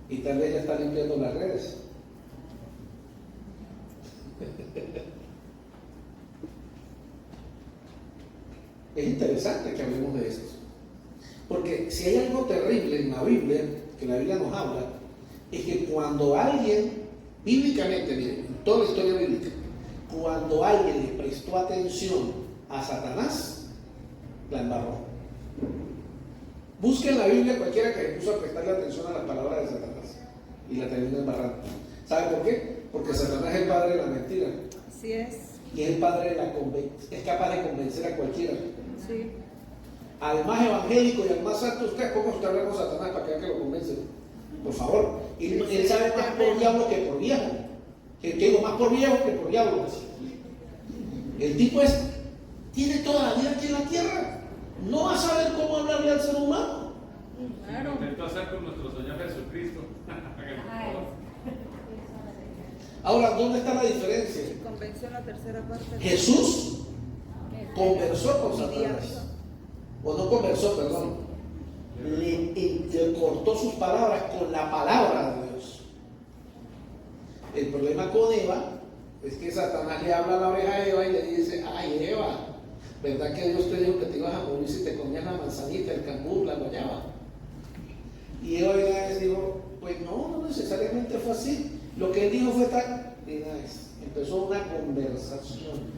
Y tal vez ya está limpiando las redes. Es interesante que hablemos de esto, porque si hay algo terrible en la Biblia, que la Biblia nos habla, es que cuando alguien, bíblicamente, miren, en toda la historia bíblica, cuando alguien le prestó atención a Satanás, la embarró. Busquen en la Biblia cualquiera que le puso a prestarle atención a las palabras de Satanás y la terminó embarrando. ¿Sabe por qué? Porque Satanás es el padre de la mentira. Así es. Y es el padre de la es capaz de convencer a cualquiera. Sí. Al más evangélico y al más santo, usted, ¿cómo usted habla con Satanás para que vea que lo convence? Por favor. Él sabe más por diablo que por viejo. Que digo, más por viejo que por diablo. El tipo tiene toda la vida aquí en la tierra. No va a saber cómo hablarle al ser humano. Claro. Lo intentó hacer con nuestro Señor Jesucristo. Ahora, ¿dónde está la diferencia? Convenció la tercera parte. Jesús conversó con Satanás. O no conversó, perdón. Le cortó sus palabras con la palabra de Dios. El problema con Eva es que Satanás le habla a la oreja de Eva y le dice: ay, Eva, ¿verdad que Dios te dijo que te ibas a morir si te comías la manzanita, el cambur, la guayaba? Y Eva le dijo: pues no necesariamente fue así. Lo que él dijo fue tal. Empezó una conversación.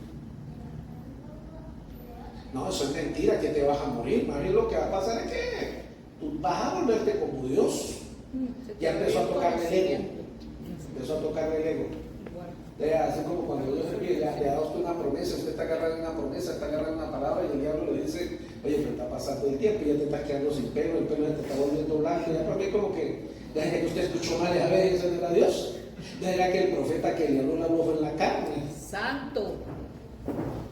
No, eso es mentira, que te vas a morir. Más bien lo que va a pasar es que tú vas a volverte como Dios. Ya empezó a tocarle el ego. Empezó a tocarle el ego. Así como cuando Dios le ha dado a usted una promesa, usted está agarrando una promesa, está agarrando una palabra y el diablo le dice: oye, pero está pasando el tiempo y ya te estás quedando sin pelo, el pelo ya te está volviendo blanco. Ya para mí como que, ya que usted escuchó mal, a ver, ese no era Dios. Ya era que el profeta que le habló la voz en la carne. Santo.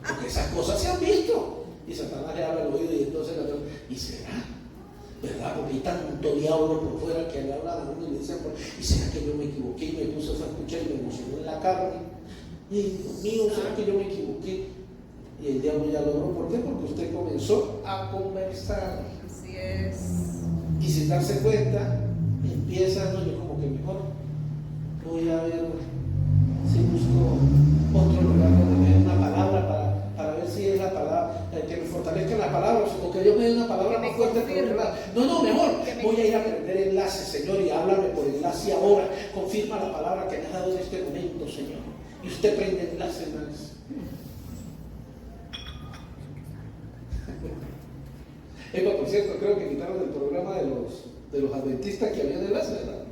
Porque esas cosas se han visto. Y Satanás le habla al oído y entonces ¿y será? ¿Verdad? Porque hay tanto diablo por fuera que le habla a uno y le dice: ¿y será que yo me equivoqué y me puse a escuchar y me emocionó en la carne? Y Dios mío, ¿será que yo me equivoqué? Y el diablo ya logró. ¿Por qué? Porque usted comenzó a conversar. Así es. Y sin darse cuenta, empieza, no, yo como que mejor voy a ver si busco otro lugar donde me dé una palabra para ver si es la palabra, que me fortalezca la palabra, o que Dios me dé una palabra más fuerte por otro lado. No, mejor voy a ir a aprender enlaces, Señor, y háblame por enlace ahora. Confirma la palabra que me has dado en este momento, Señor. Y usted prende enlace más. Por cierto, creo que quitaron el programa de los adventistas que había enlace, ¿verdad?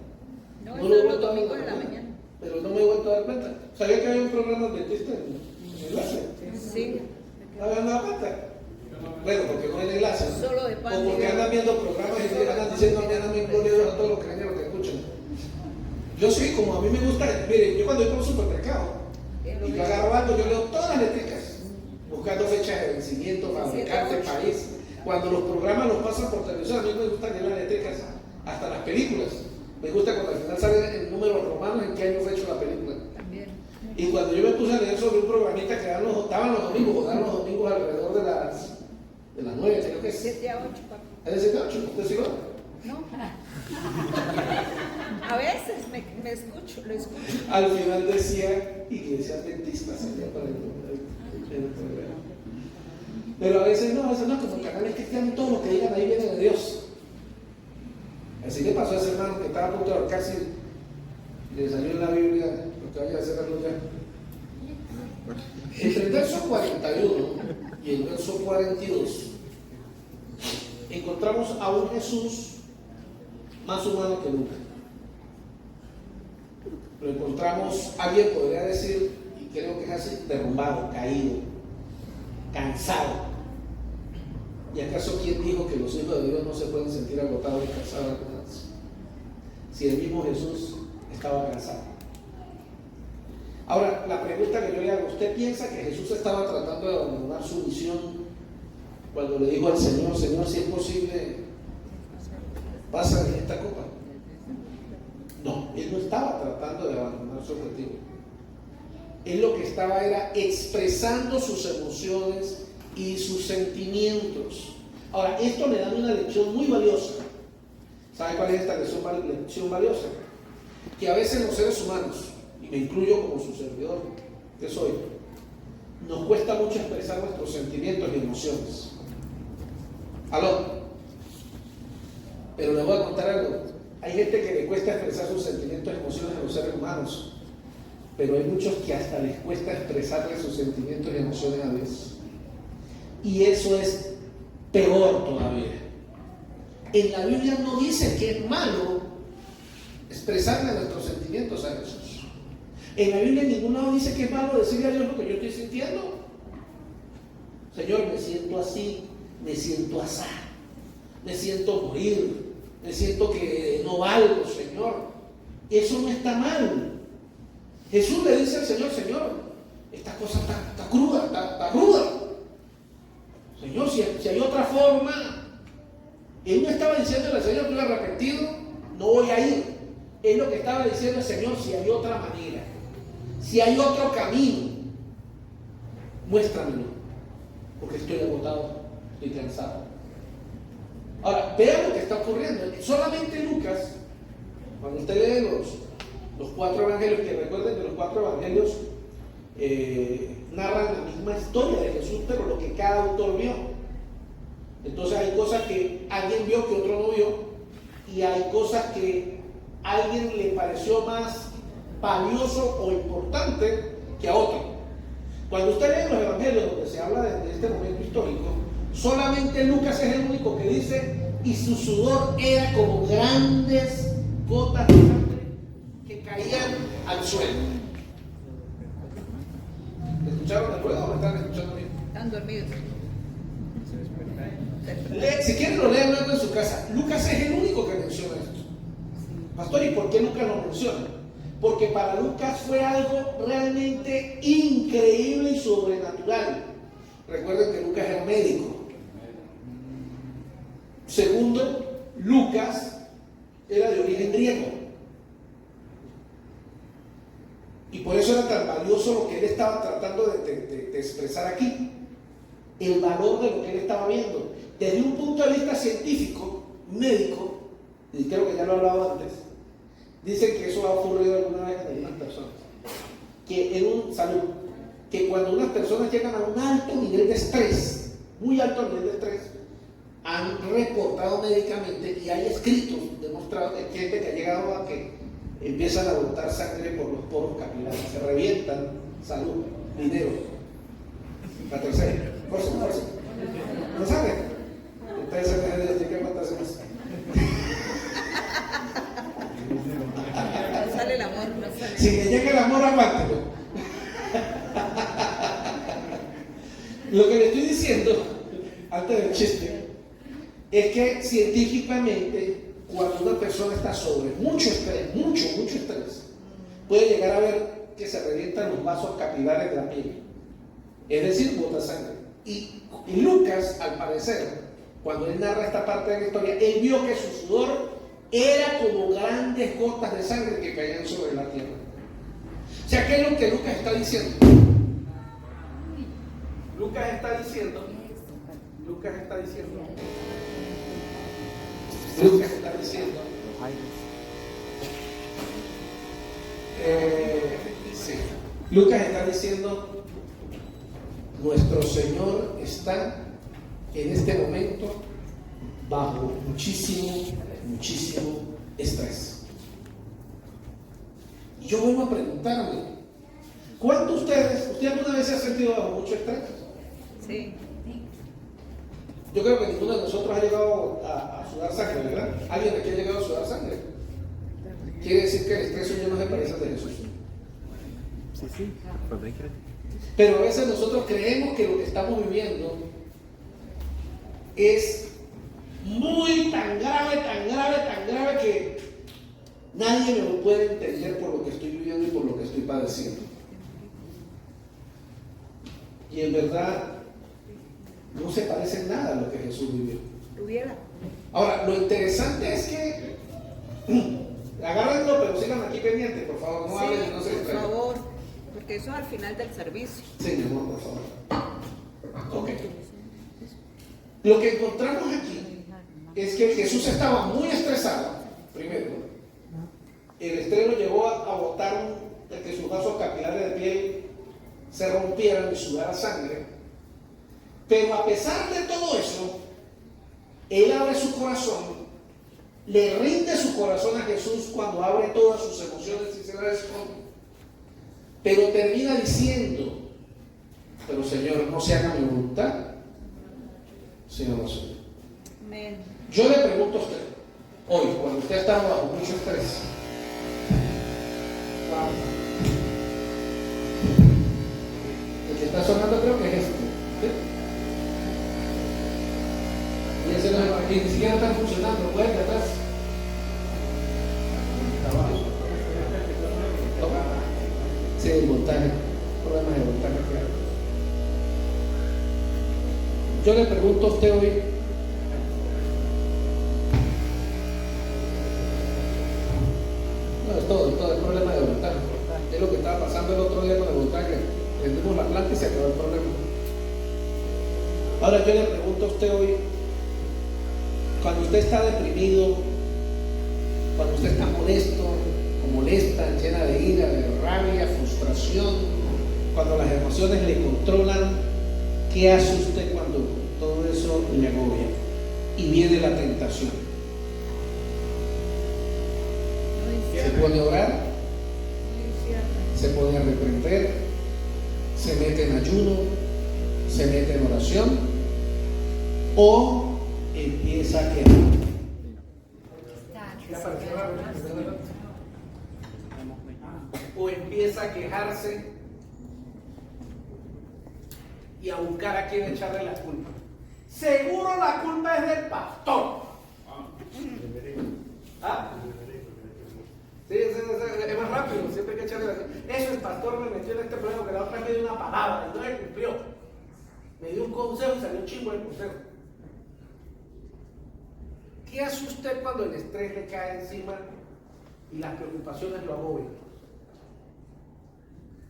No, No lo he eso es los vuelto a domingos dar de la cuenta, mañana. pero no me he vuelto a dar cuenta. ¿Sabía que había un programa adventista en enlace? Sí. ¿No habían dado cuenta? Bueno, porque no hay enlace, ¿no? Solo de pan. O porque andan viendo programas y andan diciendo: mañana me gloria a Dios a todos los que ven y los que escuchan. Yo sí, como a mí me gusta, mire, yo cuando voy por un supermercado y yo agarro algo, yo leo todas las letricas, buscando fechas de vencimiento, fabricante, país. Cuando los programas los pasan por televisión, a mí me gusta leer las letricas, hasta las películas. Me gusta cuando al final sale el número romano en qué año fue hecho la película. También. Y cuando yo me puse a leer sobre un programita que daban los domingos alrededor de las 9, creo que es. 7 a 8, papá. ¿Es de 7 a 8? ¿Usted sí va? No. A veces me escucho, lo escucho. Al final decía Iglesia Adventista, salía para el programa. Pero a veces no, como canales cristianos, todo lo que digan ahí viene de Dios. Así le pasó a ese hermano que estaba a punto de ahorcarse y le salió en la Biblia lo que vaya a hacer algo ya. Entre el verso 41 y el verso 42 encontramos a un Jesús más humano que nunca. Lo encontramos, alguien podría decir, y creo que es así, derrumbado, caído, cansado. ¿Y acaso quién dijo que los hijos de Dios no se pueden sentir agotados y cansados alguna vez? Si el mismo Jesús estaba cansado. Ahora, la pregunta que yo le hago: ¿usted piensa que Jesús estaba tratando de abandonar su misión cuando le dijo al Señor: Señor, si es posible, pasa en esta copa? No, él no estaba tratando de abandonar su objetivo. Él lo que estaba era expresando sus emociones y sus sentimientos. Ahora, esto le da una lección muy valiosa. ¿Sabe cuál es esta lección valiosa? Que a veces los seres humanos, y me incluyo como su servidor que soy, nos cuesta mucho expresar nuestros sentimientos y emociones. ¿Aló? Pero le voy a contar algo. Hay gente que le cuesta expresar sus sentimientos y emociones a los seres humanos, pero hay muchos que hasta les cuesta expresarle sus sentimientos y emociones a Dios. Y eso es peor todavía. En la Biblia no dice que es malo expresarle nuestros sentimientos a Jesús. En la Biblia en ningún lado dice que es malo decirle a Dios lo que yo estoy sintiendo. Señor, me siento así, me siento asá, me siento morir, me siento que no valgo, Señor. Eso no está mal. Jesús le dice al Señor: Señor, esta cosa está cruda, está ruda. Señor, si hay otra forma. Él no estaba diciéndole al Señor: estoy arrepentido, no voy a ir. Él lo que estaba diciendo al Señor: si hay otra manera, si hay otro camino, muéstramelo, porque estoy agotado, estoy cansado. Ahora, vean lo que está ocurriendo. Solamente Lucas, cuando usted lee los 4 evangelios, que recuerden que los 4 evangelios narran la misma historia de Jesús, pero lo que cada autor vio. Entonces hay cosas que alguien vio que otro no vio, y hay cosas que a alguien le pareció más valioso o importante que a otro. Cuando usted lee los evangelios donde se habla de este momento histórico, solamente Lucas es el único que dice: y su sudor era como grandes gotas de sangre que caían al suelo. ¿Me escucharon de ruido o me están escuchando bien? Están dormidos. Si quieren lo leen luego en su casa. Lucas es el único que menciona esto. Pastor, ¿y por qué Lucas lo menciona? Porque para Lucas fue algo realmente increíble y sobrenatural. Recuerden que Lucas era médico. Segundo, Lucas era de origen griego. Y por eso era tan valioso lo que él estaba tratando de expresar aquí. El valor de lo que él estaba viendo. Desde un punto de vista científico, médico, y creo que ya lo he hablado antes, dicen que eso ha ocurrido alguna vez en algunas personas. Que cuando unas personas llegan a un alto nivel de estrés, muy alto nivel de estrés, han reportado médicamente, y hay escritos demostrados de gente que ha llegado a que empiezan a botar sangre por los poros capilares, se revientan, salud, dinero. La tercera, fuerza. ¿No saben? Ustedes se dejan de decir que matarse más. No sale el amor, no sale. Si le llega el amor, aguántelo. Lo que le estoy diciendo, antes del chiste, es que científicamente, cuando una persona está sobre mucho estrés, mucho estrés, puede llegar a ver que se revientan los vasos capilares de la piel. Es decir, bota sangre. Y Lucas, al parecer, cuando él narra esta parte de la historia, él vio que su sudor era como grandes gotas de sangre que caían sobre la tierra. O sea, ¿qué es lo que Lucas está diciendo? Lucas está diciendo nuestro Señor está en este momento bajo muchísimo estrés. Y yo vuelvo a preguntarme, ¿cuántos usted alguna vez se ha sentido bajo mucho estrés? Sí. Yo creo que ninguno de nosotros ha llegado a sudar sangre, ¿verdad? ¿Alguien aquí ha llegado a sudar sangre? Quiere decir que el estrés hoy no se parece al de Jesús. Sí. Pero a veces nosotros creemos que lo que estamos viviendo es muy tan grave que nadie me lo puede entender por lo que estoy viviendo y por lo que estoy padeciendo. Y en verdad no se parece en nada a lo que Jesús vivió. Ahora, lo interesante es que agárrenlo, pero sigan aquí pendientes, por favor, no hablen y no se distraigan. Por Porque eso es al final del servicio. Sí, mi amor, por favor. Ok. Lo que encontramos aquí es que Jesús estaba muy estresado, primero. El estrés lo llevó a botar que sus vasos capilares de piel se rompieran y sudara sangre. Pero a pesar de todo eso, él abre su corazón, le rinde su corazón a Jesús cuando abre todas sus emociones y se las esconde. Pero termina diciendo: pero Señor, no se haga mi voluntad, sino la suya. Amén. Yo le pregunto a usted, hoy, cuando usted está bajo mucho estrés, el que está sonando creo que es este, ¿sí? Y ese no, aquí ni siquiera está funcionando, puede que atrás. Sí, el voltaje, problemas de voltaje. Yo le pregunto a usted hoy, no es todo el problema de voltaje. Es lo que estaba pasando el otro día con el voltaje. Prendimos la planta y se acabó el problema. Ahora yo le pregunto a usted hoy, cuando usted está deprimido, cuando usted está molesto o molesta, llena de ira, de rabia, frustración, cuando las emociones le controlan, ¿qué hace usted cuando todo eso le agobia y viene la tentación? Se pone a orar, se pone a reprender, se mete en ayuno, se mete en oración, o empieza a quedar. O empieza a quejarse y a buscar a quien echarle la culpa. Seguro la culpa es del pastor. ¿Ah? Sí, es más rápido, siempre hay que echarle la culpa. Eso, el pastor me metió en este problema, que la otra vez me dio una palabra y no me cumplió. Me dio un consejo y salió chingo el consejo. ¿Qué hace usted cuando el estrés le cae encima y las preocupaciones lo agobian?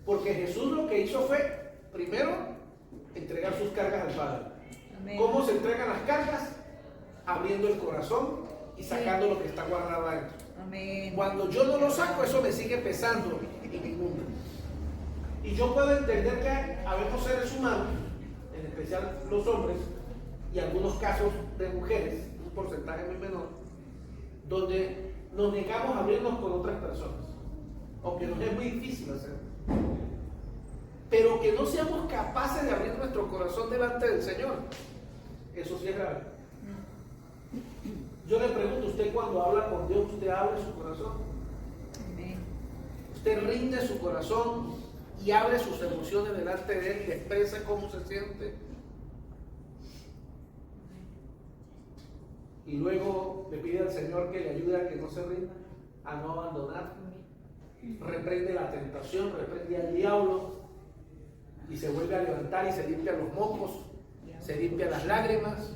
Porque Jesús lo que hizo fue, primero, entregar sus cargas al Padre. Amén. ¿Cómo se entregan las cargas? Abriendo el corazón y sacando lo que está guardado adentro. Amén. Cuando yo no lo saco, eso me sigue pesando y me inunda. Y yo puedo entender que habemos seres humanos, en especial los hombres, y algunos casos de mujeres, un porcentaje muy menor, donde nos negamos a abrirnos con otras personas, aunque nos es muy difícil hacerlo. Pero que no seamos capaces de abrir nuestro corazón delante del Señor, eso sí es grave. Yo le pregunto, ¿usted cuando habla con Dios, usted abre su corazón? ¿Usted rinde su corazón y abre sus emociones delante de Él y le expresa cómo se siente? Y luego le pide al Señor que le ayude a que no se rinda, a no abandonar. Reprende la tentación, reprende al diablo y se vuelve a levantar y se limpia los mocos, se limpia las lágrimas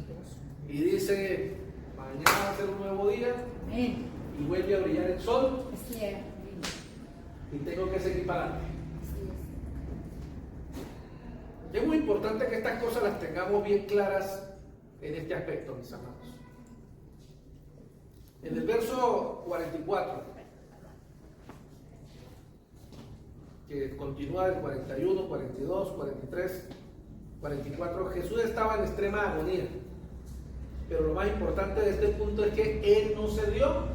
y dice: mañana va a ser un nuevo día y vuelve a brillar el sol y tengo que seguir para adelante. Es muy importante que estas cosas las tengamos bien claras en este aspecto, mis amados. En el verso 44, que continúa del 41, 42, 43, 44, Jesús estaba en extrema agonía. Pero lo más importante de este punto es que Él no cedió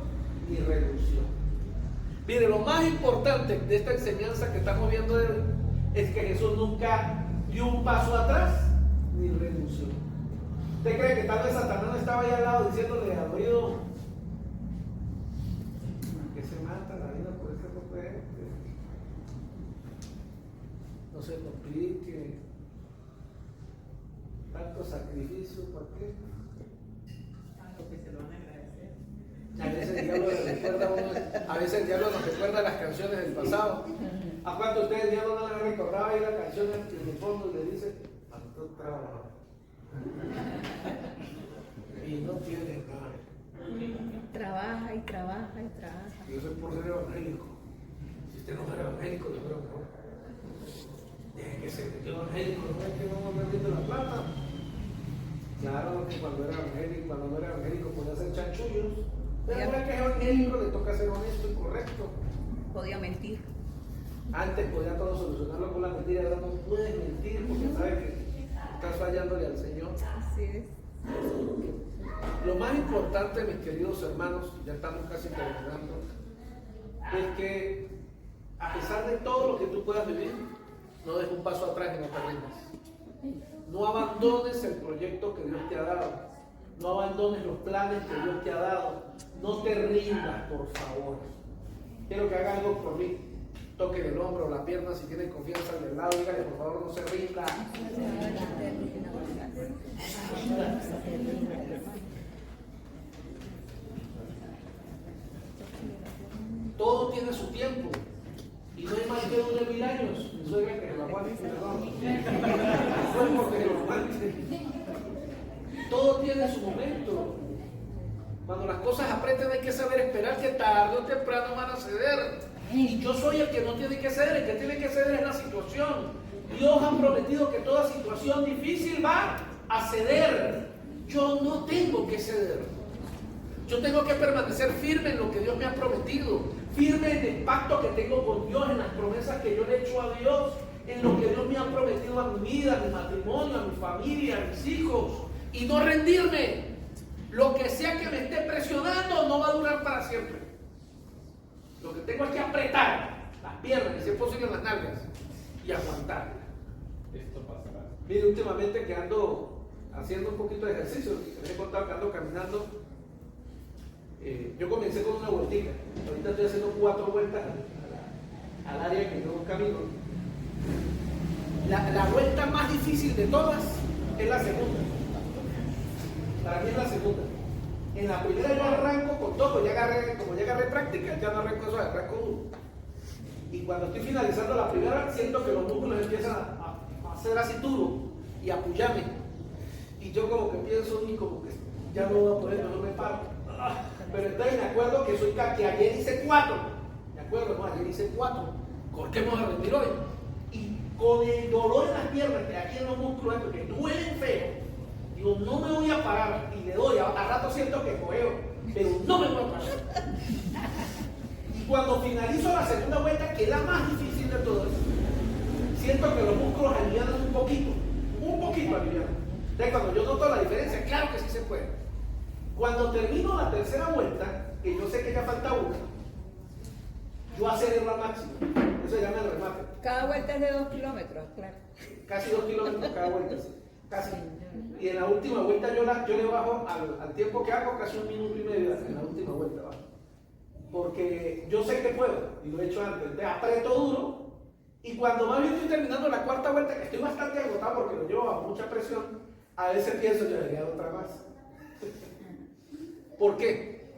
ni renunció. Mire, lo más importante de esta enseñanza que estamos viendo de hoy es que Jesús nunca dio un paso atrás ni renunció. ¿Usted cree que tal vez Satanás estaba ahí al lado diciéndole al oído que se mata la vida por ese poco de gente? No se complique, tanto sacrificio, ¿por qué? Que se lo van a agradecer. A veces el diablo nos recuerda las canciones del pasado. ¿A cuánto ustedes el diablo no les recordaba ahí las canciones en el fondo y le dice: ¿cuánto trabajo? Y no tiene nada. Trabaja y trabaja y trabaja. Yo soy por ser evangélico. Si usted no fuera evangélico, yo creo mejor. que se metió evangélico, no es que no me rinde la plata. Claro que cuando era evangélico, cuando no era evangélico podía hacer chanchullos, pero ahora que es evangélico le toca ser honesto y correcto. Podía mentir. Antes podía todo solucionarlo con la mentira, ahora no puedes mentir porque sabes que estás fallándole al Señor. Así es. Lo más importante, mis queridos hermanos, ya estamos casi terminando, es que a pesar de todo lo que tú puedas vivir, no des un paso atrás y no te rindas. No abandones el proyecto que Dios te ha dado. No abandones los planes que Dios te ha dado. No te rindas, por favor. Quiero que haga algo por mí. Toque el hombro o la pierna si tienen confianza del lado. Dígale, por favor, no se rinda. Todo tiene su tiempo. Y no hay más que 2.000 años. Mi suegra que lo aguante, perdón. Fue porque lo aguante. Todo tiene su momento. Cuando las cosas aprietan hay que saber esperar que tarde o temprano van a ceder. Y yo soy el que no tiene que ceder, el que tiene que ceder es la situación. Dios ha prometido que toda situación difícil va a ceder. Yo no tengo que ceder. Yo tengo que permanecer firme en lo que Dios me ha prometido, firme en el pacto que tengo con Dios, en las promesas que yo le he hecho a Dios, en lo que Dios me ha prometido a mi vida, a mi matrimonio, a mi familia, a mis hijos, y no rendirme. Lo que sea que me esté presionando no va a durar para siempre. Lo que tengo es que apretar las piernas, y si es posible las nalgas, y aguantar. Esto pasará. Mire, últimamente que ando haciendo un poquito de ejercicio, les he contado que ando caminando. Yo comencé con una vueltita, ahorita estoy haciendo 4 vueltas al área que yo camino. La vuelta más difícil de todas es la segunda. Para mí es la segunda. En la primera yo arranco con todo, como ya agarré práctica, ya no arranco eso, arranco duro. Y cuando estoy finalizando la primera, siento que los músculos empiezan a hacer así duro y a apoyarme. Y yo como que pienso, y como que ya no voy a poder, no me paro. Pero entonces me acuerdo que ayer hice 4. Me acuerdo, no, ayer hice 4. Cortemos a rendir hoy. Y con el dolor en las piernas, que aquí en los músculos, que duelen feo, digo, no me voy a parar. Y le doy, a rato siento que cojeo, pero no me voy a parar. Y cuando finalizo la segunda vuelta, que es la más difícil de todas, siento que los músculos alivianan un poquito alivianan. Entonces cuando yo noto la diferencia, claro que sí se puede. Cuando termino la tercera vuelta, que yo sé que ya falta una, yo acelero al máximo. Eso se llama el remate. Cada vuelta es de 2 kilómetros, claro. Casi 2 kilómetros cada vuelta, sí. Casi. Y en la última vuelta yo le bajo al tiempo que hago casi 1 minuto y medio en la última vuelta. ¿Vale? Porque yo sé que puedo, y lo he hecho antes. Entonces aprieto duro, y cuando más bien estoy terminando la cuarta vuelta, que estoy bastante agotado porque lo llevo bajo mucha presión, a veces pienso, yo debería dar otra más. ¿Por qué?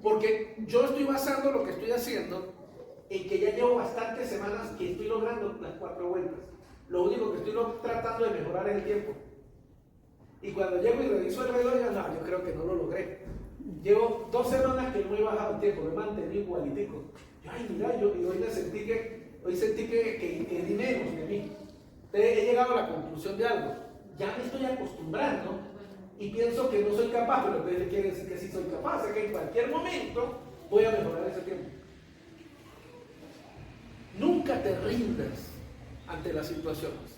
Porque yo estoy basando lo que estoy haciendo en que ya llevo bastantes semanas que estoy logrando las 4 vueltas. Lo único que estoy tratando de mejorar es el tiempo. Y cuando llego y reviso el reloj, no, yo creo que no lo logré. Llevo 2 semanas que no he bajado el tiempo, me he mantenido igualitico. Ay, mira, y hoy sentí que di menos de mí. Entonces he llegado a la conclusión de algo. Ya me estoy acostumbrando y pienso que no soy capaz, pero entonces quiere decir que sí soy capaz, que en cualquier momento voy a mejorar ese tiempo. Nunca te rindas ante las situaciones.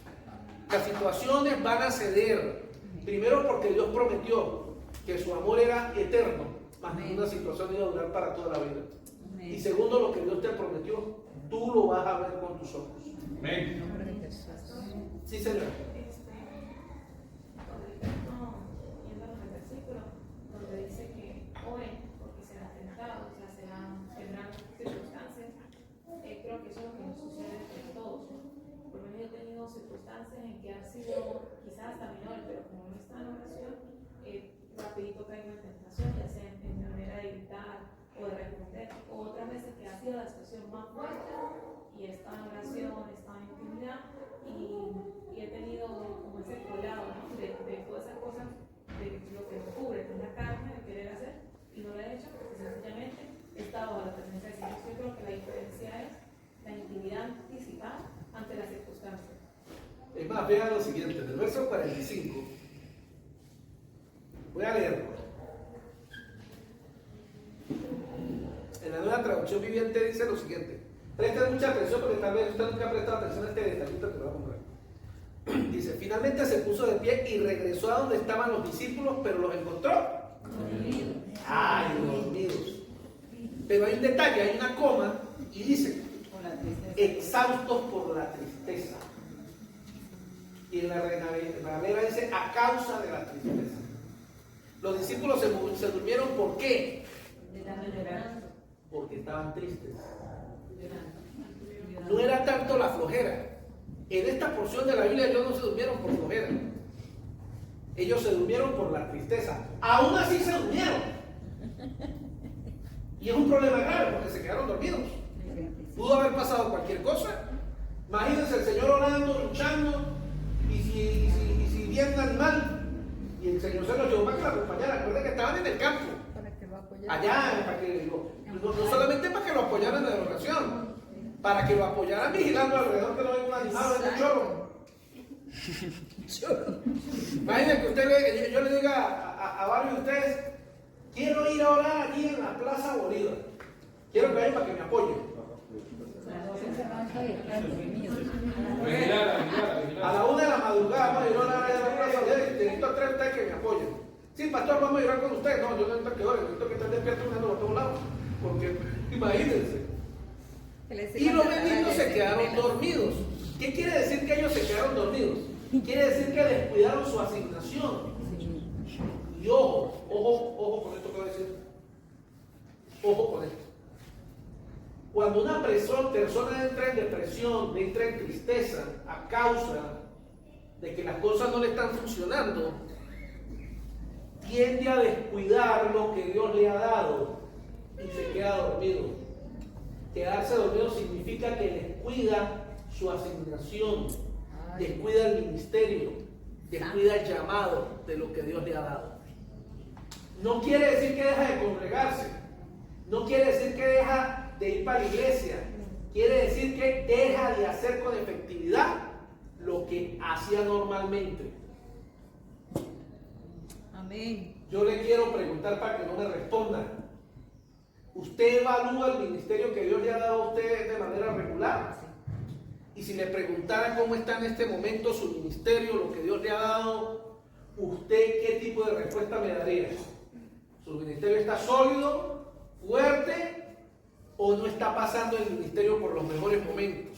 Las situaciones van a ceder. Primero porque Dios prometió que su amor era eterno, más ninguna situación iba a durar para toda la vida. Amén. Y segundo, lo que Dios te prometió, tú lo vas a ver con tus ojos. Amén. Sí, señor. Donde dice que oren porque serán tentados, o sea, tendrán circunstancias. Creo que eso es lo que nos sucede a todos. Por lo menos yo he tenido circunstancias en que han sido quizás hasta menores, pero como no está en oración, rapidito caigo en tentación, ya sea en mi manera de gritar o de responder, o otras veces que ha sido la situación más fuerte y he estado en oración, he estado en intimidad y he tenido como ese colado, ¿no? de todas esas cosas, de lo que me cubre, que es la carne de querer hacer y no lo he hecho porque sencillamente he estado bajo la presencia de Dios. Yo creo que la diferencia es la intimidad anticipada ante las circunstancias. verso 45. Voy a leerlo. En la Nueva Traducción Viviente dice lo siguiente. Presten mucha atención porque tal vez usted nunca ha prestado atención a este detallito que le voy a comprar. Dice, finalmente se puso de pie y regresó a donde estaban los discípulos, pero los encontró dormidos. Ay, dormidos. Pero hay un detalle, hay una coma y dice, exhaustos por la tristeza. Y en la Reina Valera dice, a causa de la tristeza. Los discípulos se durmieron, ¿por qué? Porque estaban tristes. No era tanto la flojera. En esta porción de la Biblia ellos no se durmieron por flojera. Ellos se durmieron por la tristeza. Aún así se durmieron. Y es un problema grave porque se quedaron dormidos. Pudo haber pasado cualquier cosa. Imagínense el Señor orando, luchando, y si viene un animal, y el Señor se los llevó para que lo acompañaran. Recuerden que estaban en el campo. Allá, para que, no solamente para que lo apoyaran en la oración, para que lo apoyaran vigilando alrededor que no hay un animal o un chorro. Imagínense que yo le diga a varios de ustedes, quiero ir a orar allí en la Plaza Bolívar. Quiero que vayan para que me apoyen. A la 1 de la madrugada vamos a ir a orar allá en la Plaza Bolívar y necesito a 3 de ustedes que me apoyen. Sí, pastor, vamos a orar con ustedes. No, yo no necesito que oren, necesito que estén despiertos mirando por todos lados. Porque, imagínense. Y los benditos se quedaron dormidos. ¿Qué quiere decir que ellos se quedaron dormidos? Quiere decir que descuidaron su asignación. Y ojo con esto que voy a decir. Ojo con esto. Cuando una persona entra en depresión, entra en tristeza a causa de que las cosas no le están funcionando, tiende a descuidar lo que Dios le ha dado y se queda dormido. Quedarse dormido significa que descuida su asignación, descuida el ministerio, descuida el llamado de lo que Dios le ha dado. No quiere decir que deja de congregarse, no quiere decir que deja de ir para la iglesia, quiere decir que deja de hacer con efectividad lo que hacía normalmente. Amén. Yo le quiero preguntar para que no me responda. ¿Usted evalúa el ministerio que Dios le ha dado a usted de manera regular? Y si le preguntara cómo está en este momento su ministerio, lo que Dios le ha dado, ¿usted qué tipo de respuesta me daría? ¿Su ministerio está sólido, fuerte, o no está pasando el ministerio por los mejores momentos?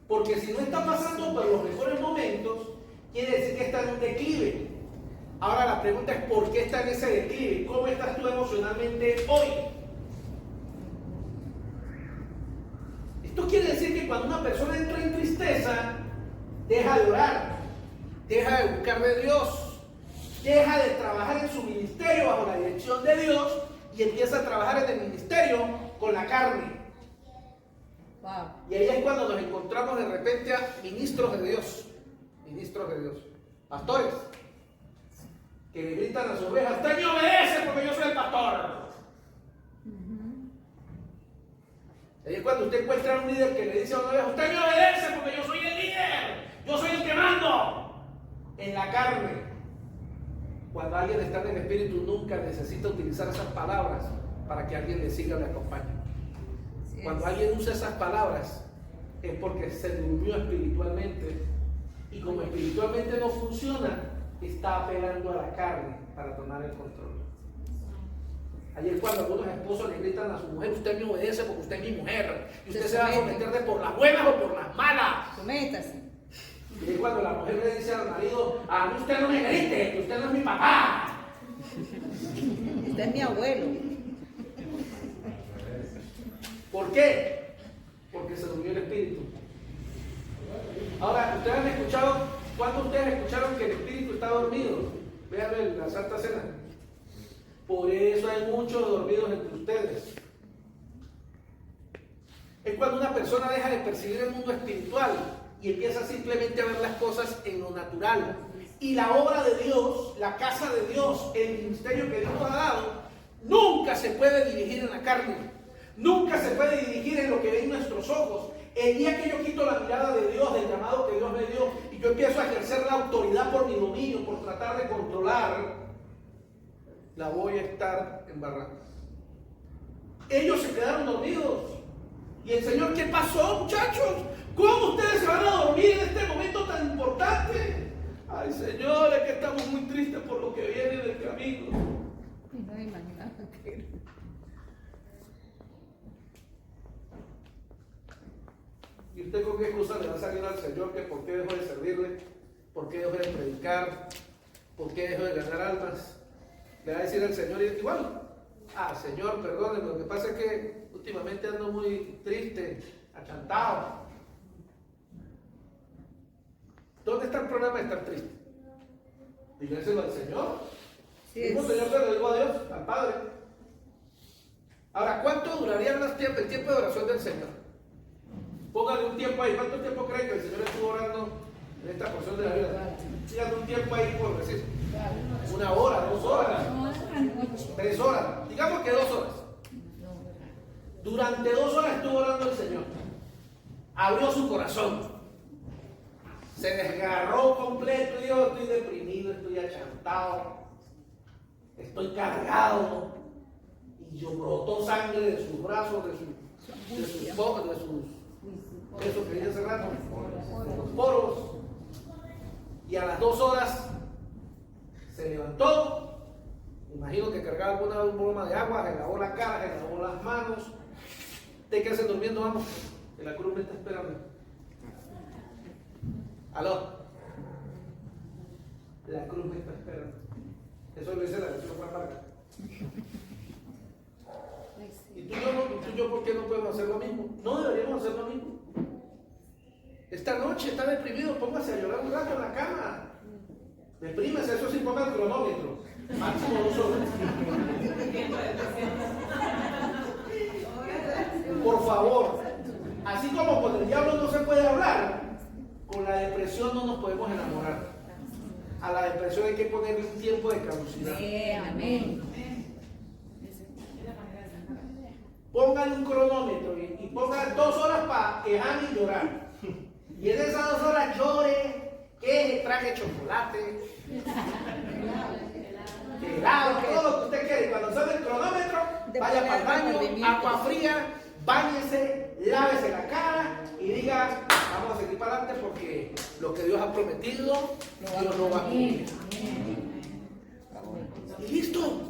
Porque si no está pasando por los mejores momentos, quiere decir que está en un declive. Ahora la pregunta es, ¿por qué está en ese declive? ¿Cómo estás tú emocionalmente hoy? Esto quiere decir que cuando una persona entra en tristeza, deja de orar, deja de buscar de Dios, deja de trabajar en su ministerio bajo la dirección de Dios y empieza a trabajar en el ministerio con la carne. Wow. Y ahí es cuando nos encontramos de repente a ministros de Dios, pastores, que le gritan a sus ovejas, usted me obedece porque yo soy el pastor. Ahí es cuando usted encuentra a un líder que le dice a una oveja, usted me obedece porque yo soy el líder, yo soy el que mando. En la carne, cuando alguien está en el espíritu, nunca necesita utilizar esas palabras para que alguien le siga o le acompañe. Cuando alguien usa esas palabras es porque se durmió espiritualmente, y como espiritualmente no funciona, está apelando a la carne para tomar el control. Ayer cuando algunos esposos le gritan a su mujer, usted me obedece porque usted es mi mujer, y usted se va a someter de por las buenas o por las malas. Sométase. Y es cuando la mujer le dice al marido, a mí usted no me grite, que usted no es mi papá. Usted es mi abuelo. ¿Por qué? Porque se durmió el espíritu. Ahora, ustedes han escuchado, ¿cuándo ustedes escucharon que el espíritu está dormido? Vean en la Santa Cena. Por eso hay muchos dormidos entre ustedes. Es cuando una persona deja de percibir el mundo espiritual y empieza simplemente a ver las cosas en lo natural. Y la obra de Dios, la casa de Dios, el ministerio que Dios nos ha dado, nunca se puede dirigir en la carne. Nunca se puede dirigir en lo que ven nuestros ojos. El día que yo quito la mirada de Dios, del llamado que Dios me dio, y yo empiezo a ejercer la autoridad por mi dominio, por tratar de controlar, la voy a estar embarrando. Ellos se quedaron dormidos. Y el Señor, ¿qué pasó, muchachos? ¿Cómo ustedes se van a dormir en este momento tan importante? Ay, Señor, es que estamos muy tristes por lo que viene del camino. No me imaginaba que... ¿Y usted con qué excusa le va a salir al Señor que por qué dejó de servirle? ¿Por qué dejó de predicar? ¿Por qué dejó de ganar almas? Le va a decir al Señor igual. Ah, Señor, perdóneme, lo que pasa es que últimamente ando muy triste, achantado. ¿Dónde está el problema de estar triste? Dígaselo al Señor. Sí, El Señor se lo digo a Dios, al Padre. Ahora, ¿cuánto duraría el tiempo de oración del Señor? Póngale un tiempo ahí. ¿Cuánto tiempo cree que el Señor estuvo orando en esta porción de la vida? Dígale un tiempo ahí por decir. 1 hora, 2 horas, 3 horas. Digamos que 2 horas. Durante 2 horas estuvo orando el Señor. Abrió su corazón. Se desgarró completo y dijo, estoy deprimido, estoy achantado, estoy cargado. Y yo brotó sangre de sus brazos, de sus eso que dije hace rato, de los poros. Y a las 2 horas se levantó. Imagino que cargaba alguna broma de agua, se lavó la cara, se lavó las manos. ¿Usted qué hace durmiendo? Vamos, que la cruz me está esperando. ¿Aló? La cruz me está esperando. Eso lo dice la versión Juan Vargas. ¿Y tú y yo por qué no podemos hacer lo mismo? No deberíamos hacer lo mismo. Esta noche está deprimido, póngase a llorar un rato en la cama. Deprímese, eso sí, ponga el cronómetro. Máximo 2 horas. Por favor, así como con el diablo no se puede hablar, con la depresión no nos podemos enamorar. A la depresión hay que ponerle un tiempo de caducidad. Amén. Póngale un cronómetro y ponga 2 horas para quejar y llorar. Y en esas 2 horas llore, que traje chocolate, helado, todo lo que usted quiere. Y cuando sale el cronómetro, vaya para el baño, agua fría, báñese, lávese la cara y diga, vamos a seguir para adelante porque lo que Dios ha prometido, Dios lo va a cumplir. Y listo.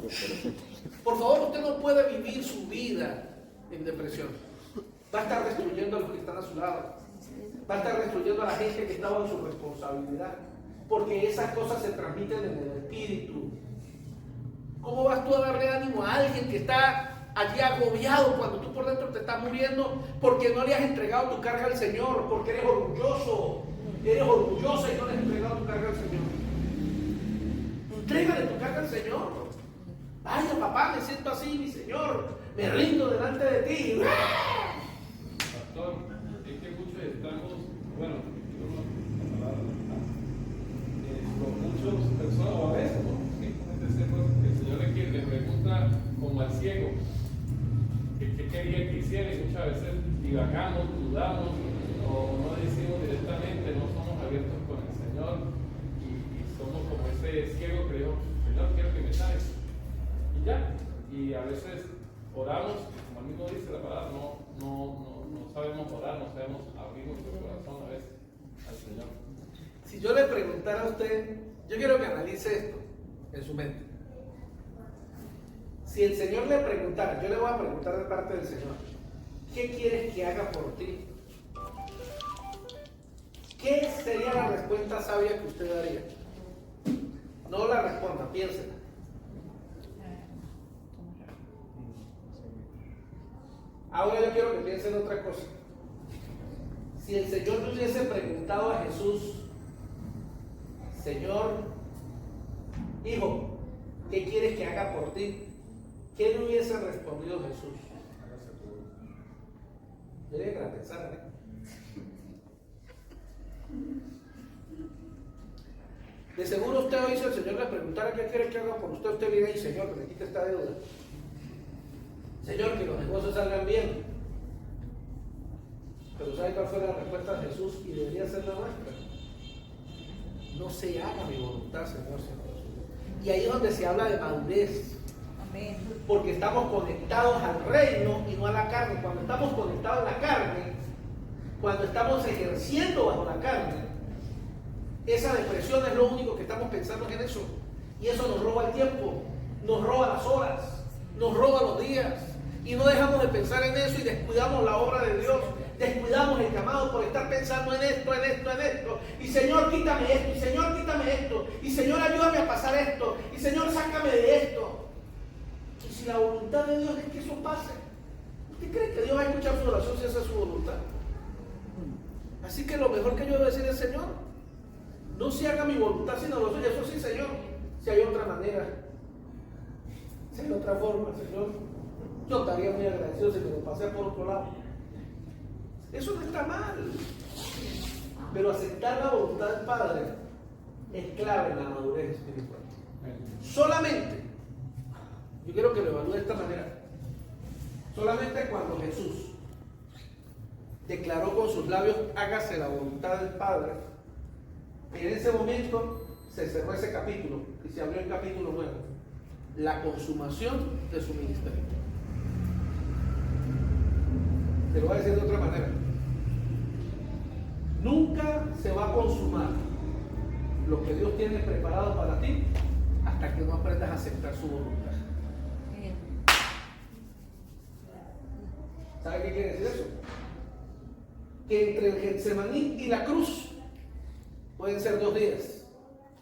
Por favor, usted no puede vivir su vida en depresión. Va a estar destruyendo a los que están a su lado. Va a estar destruyendo a la gente que estaba en su responsabilidad. Porque esas cosas se transmiten en el espíritu. ¿Cómo vas tú a darle ánimo a alguien que está allí agobiado cuando tú por dentro te estás muriendo porque no le has entregado tu carga al Señor? Porque eres orgulloso. Eres orgullosa y no le has entregado tu carga al Señor. Entrégale tu carga al Señor. Vaya, papá, me siento así, mi Señor. Me rindo delante de ti. Pastor, es que muchos estamos, bueno, con muchas personas, o a veces, ¿no? El Señor le pregunta como al ciego, ¿qué quería que hiciera? Y muchas veces divagamos, dudamos, o no decimos directamente, no somos abiertos con el Señor, y somos como ese ciego que dijo, Señor, quiero que me sanes. Y ya, y a veces oramos, como a mí no dice la palabra, no sabemos orar, no sabemos abrir nuestro corazón a veces al Señor. Si yo le preguntara a usted, yo quiero que analice esto en su mente. Si el Señor le preguntara, yo le voy a preguntar de parte del Señor, ¿qué quieres que haga por ti? ¿Qué sería la respuesta sabia que usted daría? No la responda, piénsela. Ahora yo quiero que piensen otra cosa. Si el Señor le hubiese preguntado a Jesús, Señor, hijo, ¿qué quieres que haga por ti? ¿Qué le hubiese respondido Jesús? Debe que la pensar, De seguro usted hoy, si el Señor le preguntara qué quiere que haga por usted, usted diría, Señor, que me quite esta deuda. Señor, que los negocios salgan bien. Pero ¿sabe cuál fue la respuesta de Jesús? Y debería ser la nuestra. no se haga mi voluntad, Señor. Y ahí es donde se habla de madurez. Amén. Porque estamos conectados al reino y no a la carne. Cuando estamos conectados a la carne, cuando estamos ejerciendo bajo la carne, esa depresión es lo único que estamos pensando en eso. Y eso nos roba el tiempo, nos roba las horas, nos roba los días. Y no dejamos de pensar en eso y descuidamos la obra de Dios. Descuidamos el llamado por estar pensando en esto, en esto, en esto. Y Señor, quítame esto. Y Señor, quítame esto. Y Señor, ayúdame a pasar esto. Y Señor, sácame de esto. Y si la voluntad de Dios es que eso pase, ¿usted cree que Dios va a escuchar su oración si esa es su voluntad? Así que lo mejor que yo debo decir es, Señor, no se haga mi voluntad sino lo suyo. Eso sí, Señor, si hay otra manera, si hay otra forma, Señor, yo estaría muy agradecido si me lo pasé por otro lado. Eso no está mal, pero aceptar la voluntad del Padre es clave en la madurez espiritual. Solamente, yo quiero que lo evalúe de esta manera, solamente cuando Jesús declaró con sus labios, hágase la voluntad del Padre, en ese momento se cerró ese capítulo y se abrió el capítulo nuevo, la consumación de su ministerio. Te lo voy a decir de otra manera. Nunca se va a consumar lo que Dios tiene preparado para ti hasta que no aprendas a aceptar su voluntad. ¿Sabe qué quiere decir eso? Que entre el Getsemaní y la cruz pueden ser 2 días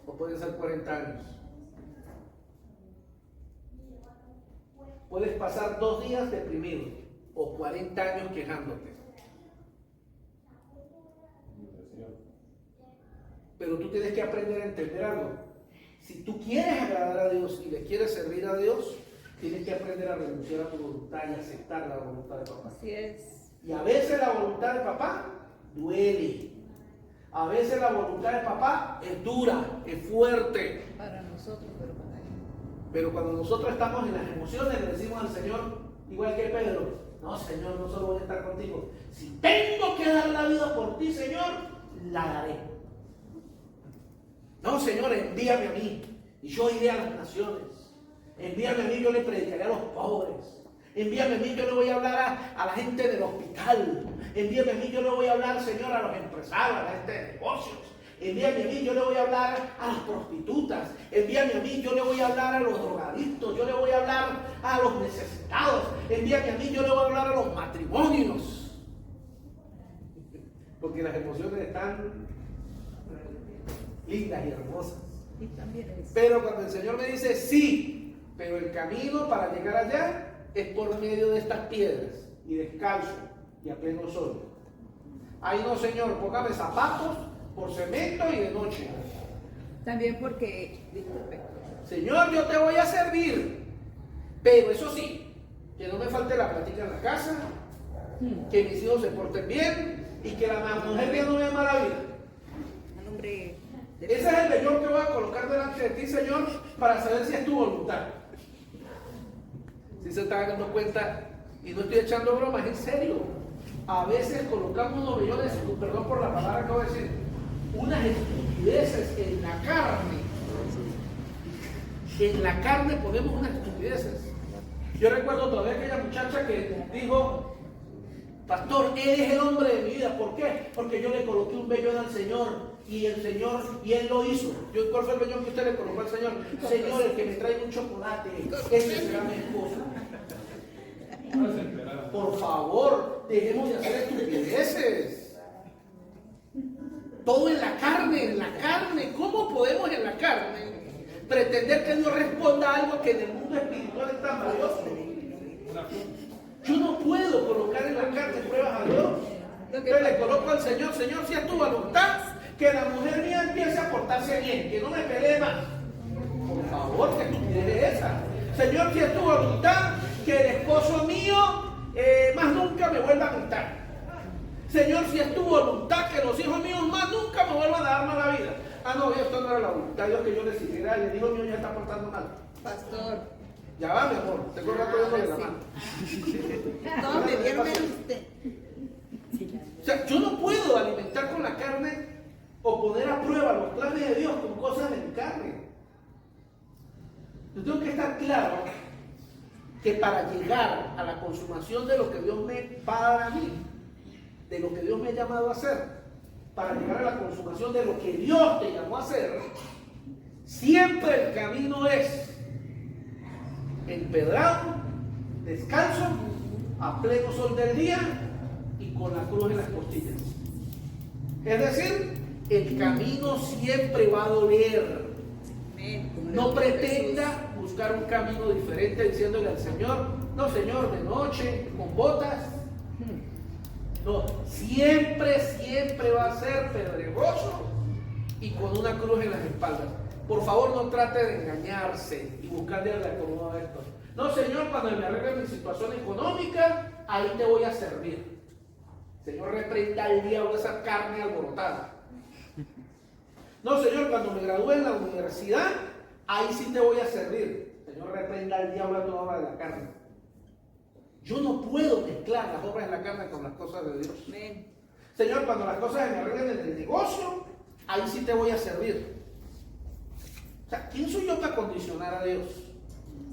o pueden ser 40 años. Puedes pasar 2 días deprimido o 40 años quejándote. Pero tú tienes que aprender a entender algo. Si tú quieres agradar a Dios y le quieres servir a Dios, tienes que aprender a renunciar a tu voluntad y aceptar la voluntad de papá. Así es. Y a veces la voluntad de papá duele. A veces la voluntad de papá es dura, es fuerte. Para nosotros, pero para él. Pero cuando nosotros estamos en las emociones, le decimos al Señor, igual que Pedro, no, Señor, no solo voy a estar contigo. Si tengo que dar la vida por ti, Señor, la daré. No, Señor, envíame a mí y yo iré a las naciones. Envíame a mí, yo le predicaré a los pobres. Envíame a mí, yo le voy a hablar a la gente del hospital. Envíame a mí, yo le voy a hablar, Señor, a los empresarios, a la gente de negocios. Envíame a mí, yo le voy a hablar a las prostitutas. Envíame a mí, yo le voy a hablar a los drogadictos. Yo le voy a hablar a los necesitados. Envíame a mí, yo le voy a hablar a los matrimonios. Porque las emociones están lindas y hermosas. Y también es. Pero cuando el Señor me dice sí, pero el camino para llegar allá es por medio de estas piedras y descalzo y a pleno sol. Ahí no, Señor, póngame zapatos por cemento y de noche. También porque, disculpe, Señor, yo te voy a servir, pero eso sí, que no me falte la plática en la casa, que mis hijos se porten bien y que la mujer mía no me dé mala vida. a nombre de... Ese es el vellón que voy a colocar delante de ti, Señor, para saber si es tu voluntad. Si se están dando cuenta, y no estoy echando bromas, en serio. A veces colocamos unos vellones, perdón por la palabra que acabo de decir, unas estupideces en la carne. En la carne ponemos unas estupideces. Yo recuerdo todavía aquella muchacha que dijo, pastor, él es el hombre de mi vida. ¿Por qué? Porque yo le coloqué un vellón al Señor. Y el Señor, y Él lo hizo. ¿Cuál fue el vellón que usted le colocó al Señor? Señor, el que me traiga un chocolate, ese será mi esposo. Por favor, dejemos de hacer estupideces. Todo en la carne, en la carne. ¿Cómo podemos en la carne pretender que Dios responda a algo que en el mundo espiritual es tan valioso? Yo no puedo colocar en la carne pruebas a Dios. Yo le coloco al Señor, Señor, si es tu voluntad, que la mujer mía empiece a portarse bien, que no me pelee más. Por favor, que tú quieres esa. Señor, si es tu voluntad, que el esposo mío más nunca me vuelva a gritar. Señor, si es tu voluntad, que los hijos míos más nunca me vuelvan a dar mala vida. Ah, no, esto no era la voluntad de Dios que yo le siguiera y el hijo mío ya está portando mal. Pastor. Ya va, mi amor, tengo el rato de la mano. No, me vieron a usted. O sea, yo no puedo alimentar con la carne o poner a prueba los planes de Dios con cosas de mi carne. Yo tengo que estar claro que para llegar a la consumación de lo que Dios me para a mí, de lo que Dios me ha llamado a hacer, para llegar a la consumación de lo que Dios te llamó a hacer, siempre el camino es empedrado, descalzo, a pleno sol del día y con la cruz en las costillas. Es decir, el camino siempre va a doler. No pretenda buscar un camino diferente diciéndole al Señor, no Señor, de noche, con botas. No, siempre va a ser pedregoso y con una cruz en las espaldas. Por favor, no trate de engañarse y buscarle el acomodo a esto. No, Señor, cuando me arregle mi situación económica, ahí te voy a servir. Señor, reprenda al diablo esa carne alborotada. No, Señor, cuando me gradúe en la universidad, ahí sí te voy a servir. Señor, reprenda al diablo a toda obra de la carne. Yo no puedo mezclar las obras de la carne con las cosas de Dios. Amén. Señor, cuando las cosas me arreglen en el negocio, ahí sí te voy a servir. O sea, ¿quién soy yo para condicionar a Dios?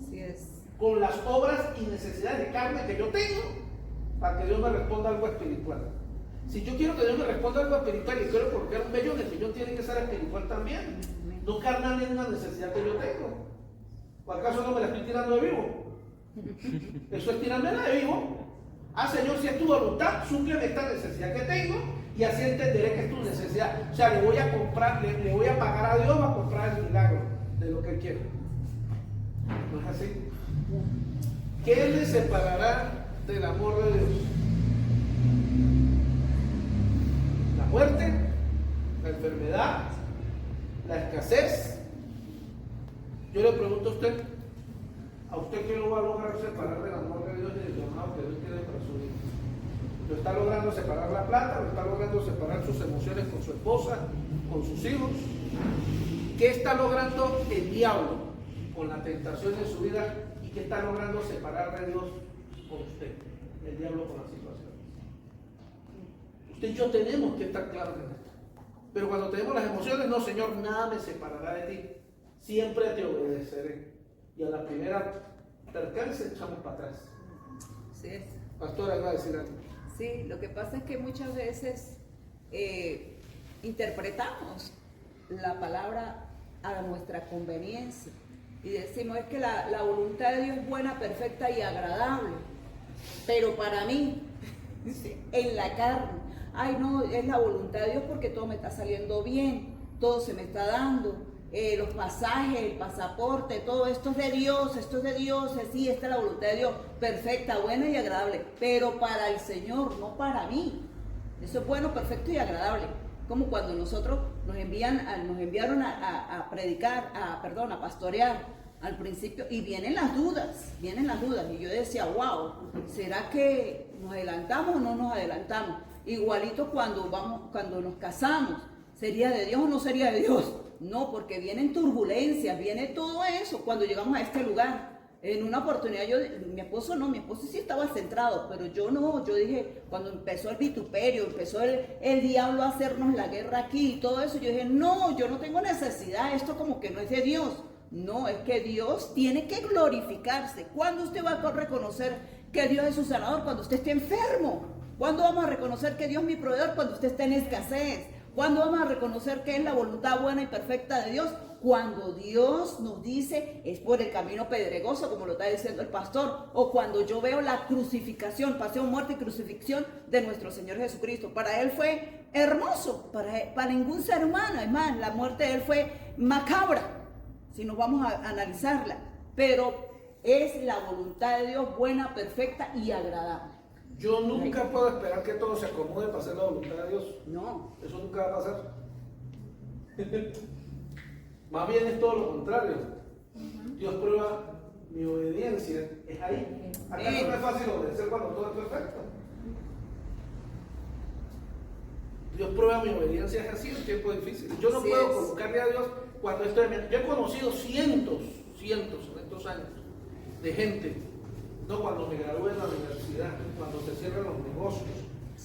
Así es. Con las obras y necesidades de carne que yo tengo, para que Dios me responda algo espiritual. Si yo quiero que Dios me responda algo espiritual y quiero colocar un vello, el vello tiene que ser espiritual también. No carnal en una necesidad que yo tengo. ¿O acaso no me la estoy tirando de vivo? Eso es tirármela de vivo. Ah, Señor, si es tu voluntad, súpleme esta necesidad que tengo y así entenderé que es tu necesidad. O sea, le voy a comprar, le voy a pagar a Dios para comprar el milagro de lo que Él quiere. ¿No es así? ¿Qué le separará del amor de Dios? La muerte, la enfermedad, la escasez. Yo le pregunto a usted qué lo va a lograr separar del amor de Dios y del llamado que Dios tiene para su vida. ¿Lo está logrando separar la plata? ¿Lo está logrando separar sus emociones con su esposa, con sus hijos? ¿Qué está logrando el diablo con la tentación de su vida? ¿Y qué está logrando separar de Dios con usted? El diablo con la situación. Usted y yo tenemos que estar claros en esto. Pero cuando tenemos las emociones, no, Señor, nada me separará de ti. Siempre te obedeceré. Y a la primera percance echamos para atrás. Así es. Pastora, ¿va a decir algo? Sí, lo que pasa es que muchas veces interpretamos la palabra a nuestra conveniencia y decimos es que la voluntad de Dios es buena, perfecta y agradable, pero para mí, en la carne, ay no, es la voluntad de Dios porque todo me está saliendo bien, todo se me está dando. Los pasajes, el pasaporte, todo esto es de Dios, así, esta es la voluntad de Dios, perfecta, buena y agradable, pero para el Señor, no para mí. Eso es bueno, perfecto y agradable. Como cuando nosotros nos enviaron a predicar, a pastorear al principio, y vienen las dudas, y yo decía, wow, ¿será que nos adelantamos o no nos adelantamos? Igualito cuando nos casamos, ¿sería de Dios o no sería de Dios? No, porque vienen turbulencias, viene todo eso cuando llegamos a este lugar. En una oportunidad mi esposo sí estaba centrado, pero yo no, yo dije, cuando empezó el vituperio, empezó el diablo a hacernos la guerra aquí y todo eso, yo dije, no, yo no tengo necesidad, esto como que no es de Dios. No, es que Dios tiene que glorificarse. ¿Cuándo usted va a reconocer que Dios es su sanador? Cuando usted esté enfermo. ¿Cuándo vamos a reconocer que Dios es mi proveedor? Cuando usted esté en escasez. ¿Cuándo vamos a reconocer que es la voluntad buena y perfecta de Dios? Cuando Dios nos dice es por el camino pedregoso, como lo está diciendo el pastor, o cuando yo veo la crucificación, pasión, muerte y crucifixión de nuestro Señor Jesucristo. Para Él fue hermoso, para ningún ser humano. Es más, la muerte de Él fue macabra, si nos vamos a analizarla. Pero es la voluntad de Dios buena, perfecta y agradable. Yo nunca puedo esperar que todo se acomode para hacer la voluntad de Dios. No. Eso nunca va a pasar. Más bien es todo lo contrario. Dios prueba mi obediencia. Es ahí. ¿Acaso no es fácil obedecer cuando todo es perfecto? Dios prueba mi obediencia, es así en tiempos difíciles. Yo no puedo colocarle a Dios cuando estoy... Yo he conocido cientos en estos años de gente. No, cuando me gradué en la universidad, cuando se cierran los negocios,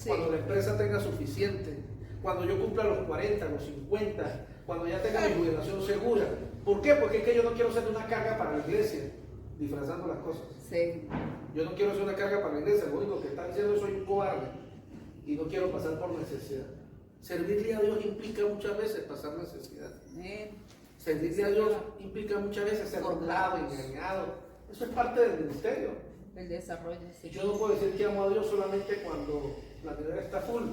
cuando la empresa tenga suficiente, cuando yo cumpla los 40, los 50, cuando ya tenga mi jubilación segura. ¿Por qué? Porque es que yo no quiero ser una carga para la iglesia, disfrazando las cosas. Sí. Yo no quiero ser una carga para la iglesia, lo único que está diciendo es que soy un cobarde y no quiero pasar por necesidad. Servirle a Dios implica muchas veces pasar necesidad. Servirle a Dios implica muchas veces ser burlado, engañado. Eso es parte del ministerio. El desarrollo, sí. Yo no puedo decir que amo a Dios solamente cuando la nevera está full.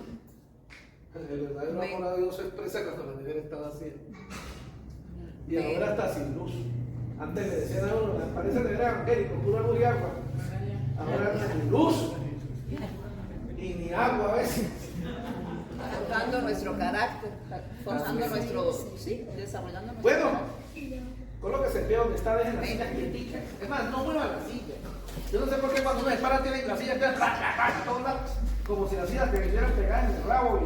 El verdadero amor a Dios se expresa cuando la nevera está vacía. Y ahora está sin luz. Antes le decían a uno, parece nevera evangélico, pura luz y agua. Ahora no hay luz y ni agua a veces. Forjando nuestro carácter, forjando nuestro, sí, desarrollando nuestro Bueno, carácter. colóquese pie donde está, dejen la silla quietica. Es más, no mueva la silla. Yo no sé por qué cuando uno se para tienen la silla, entonces, todos lados, como si las sillas te quisieran pegar en el rabo.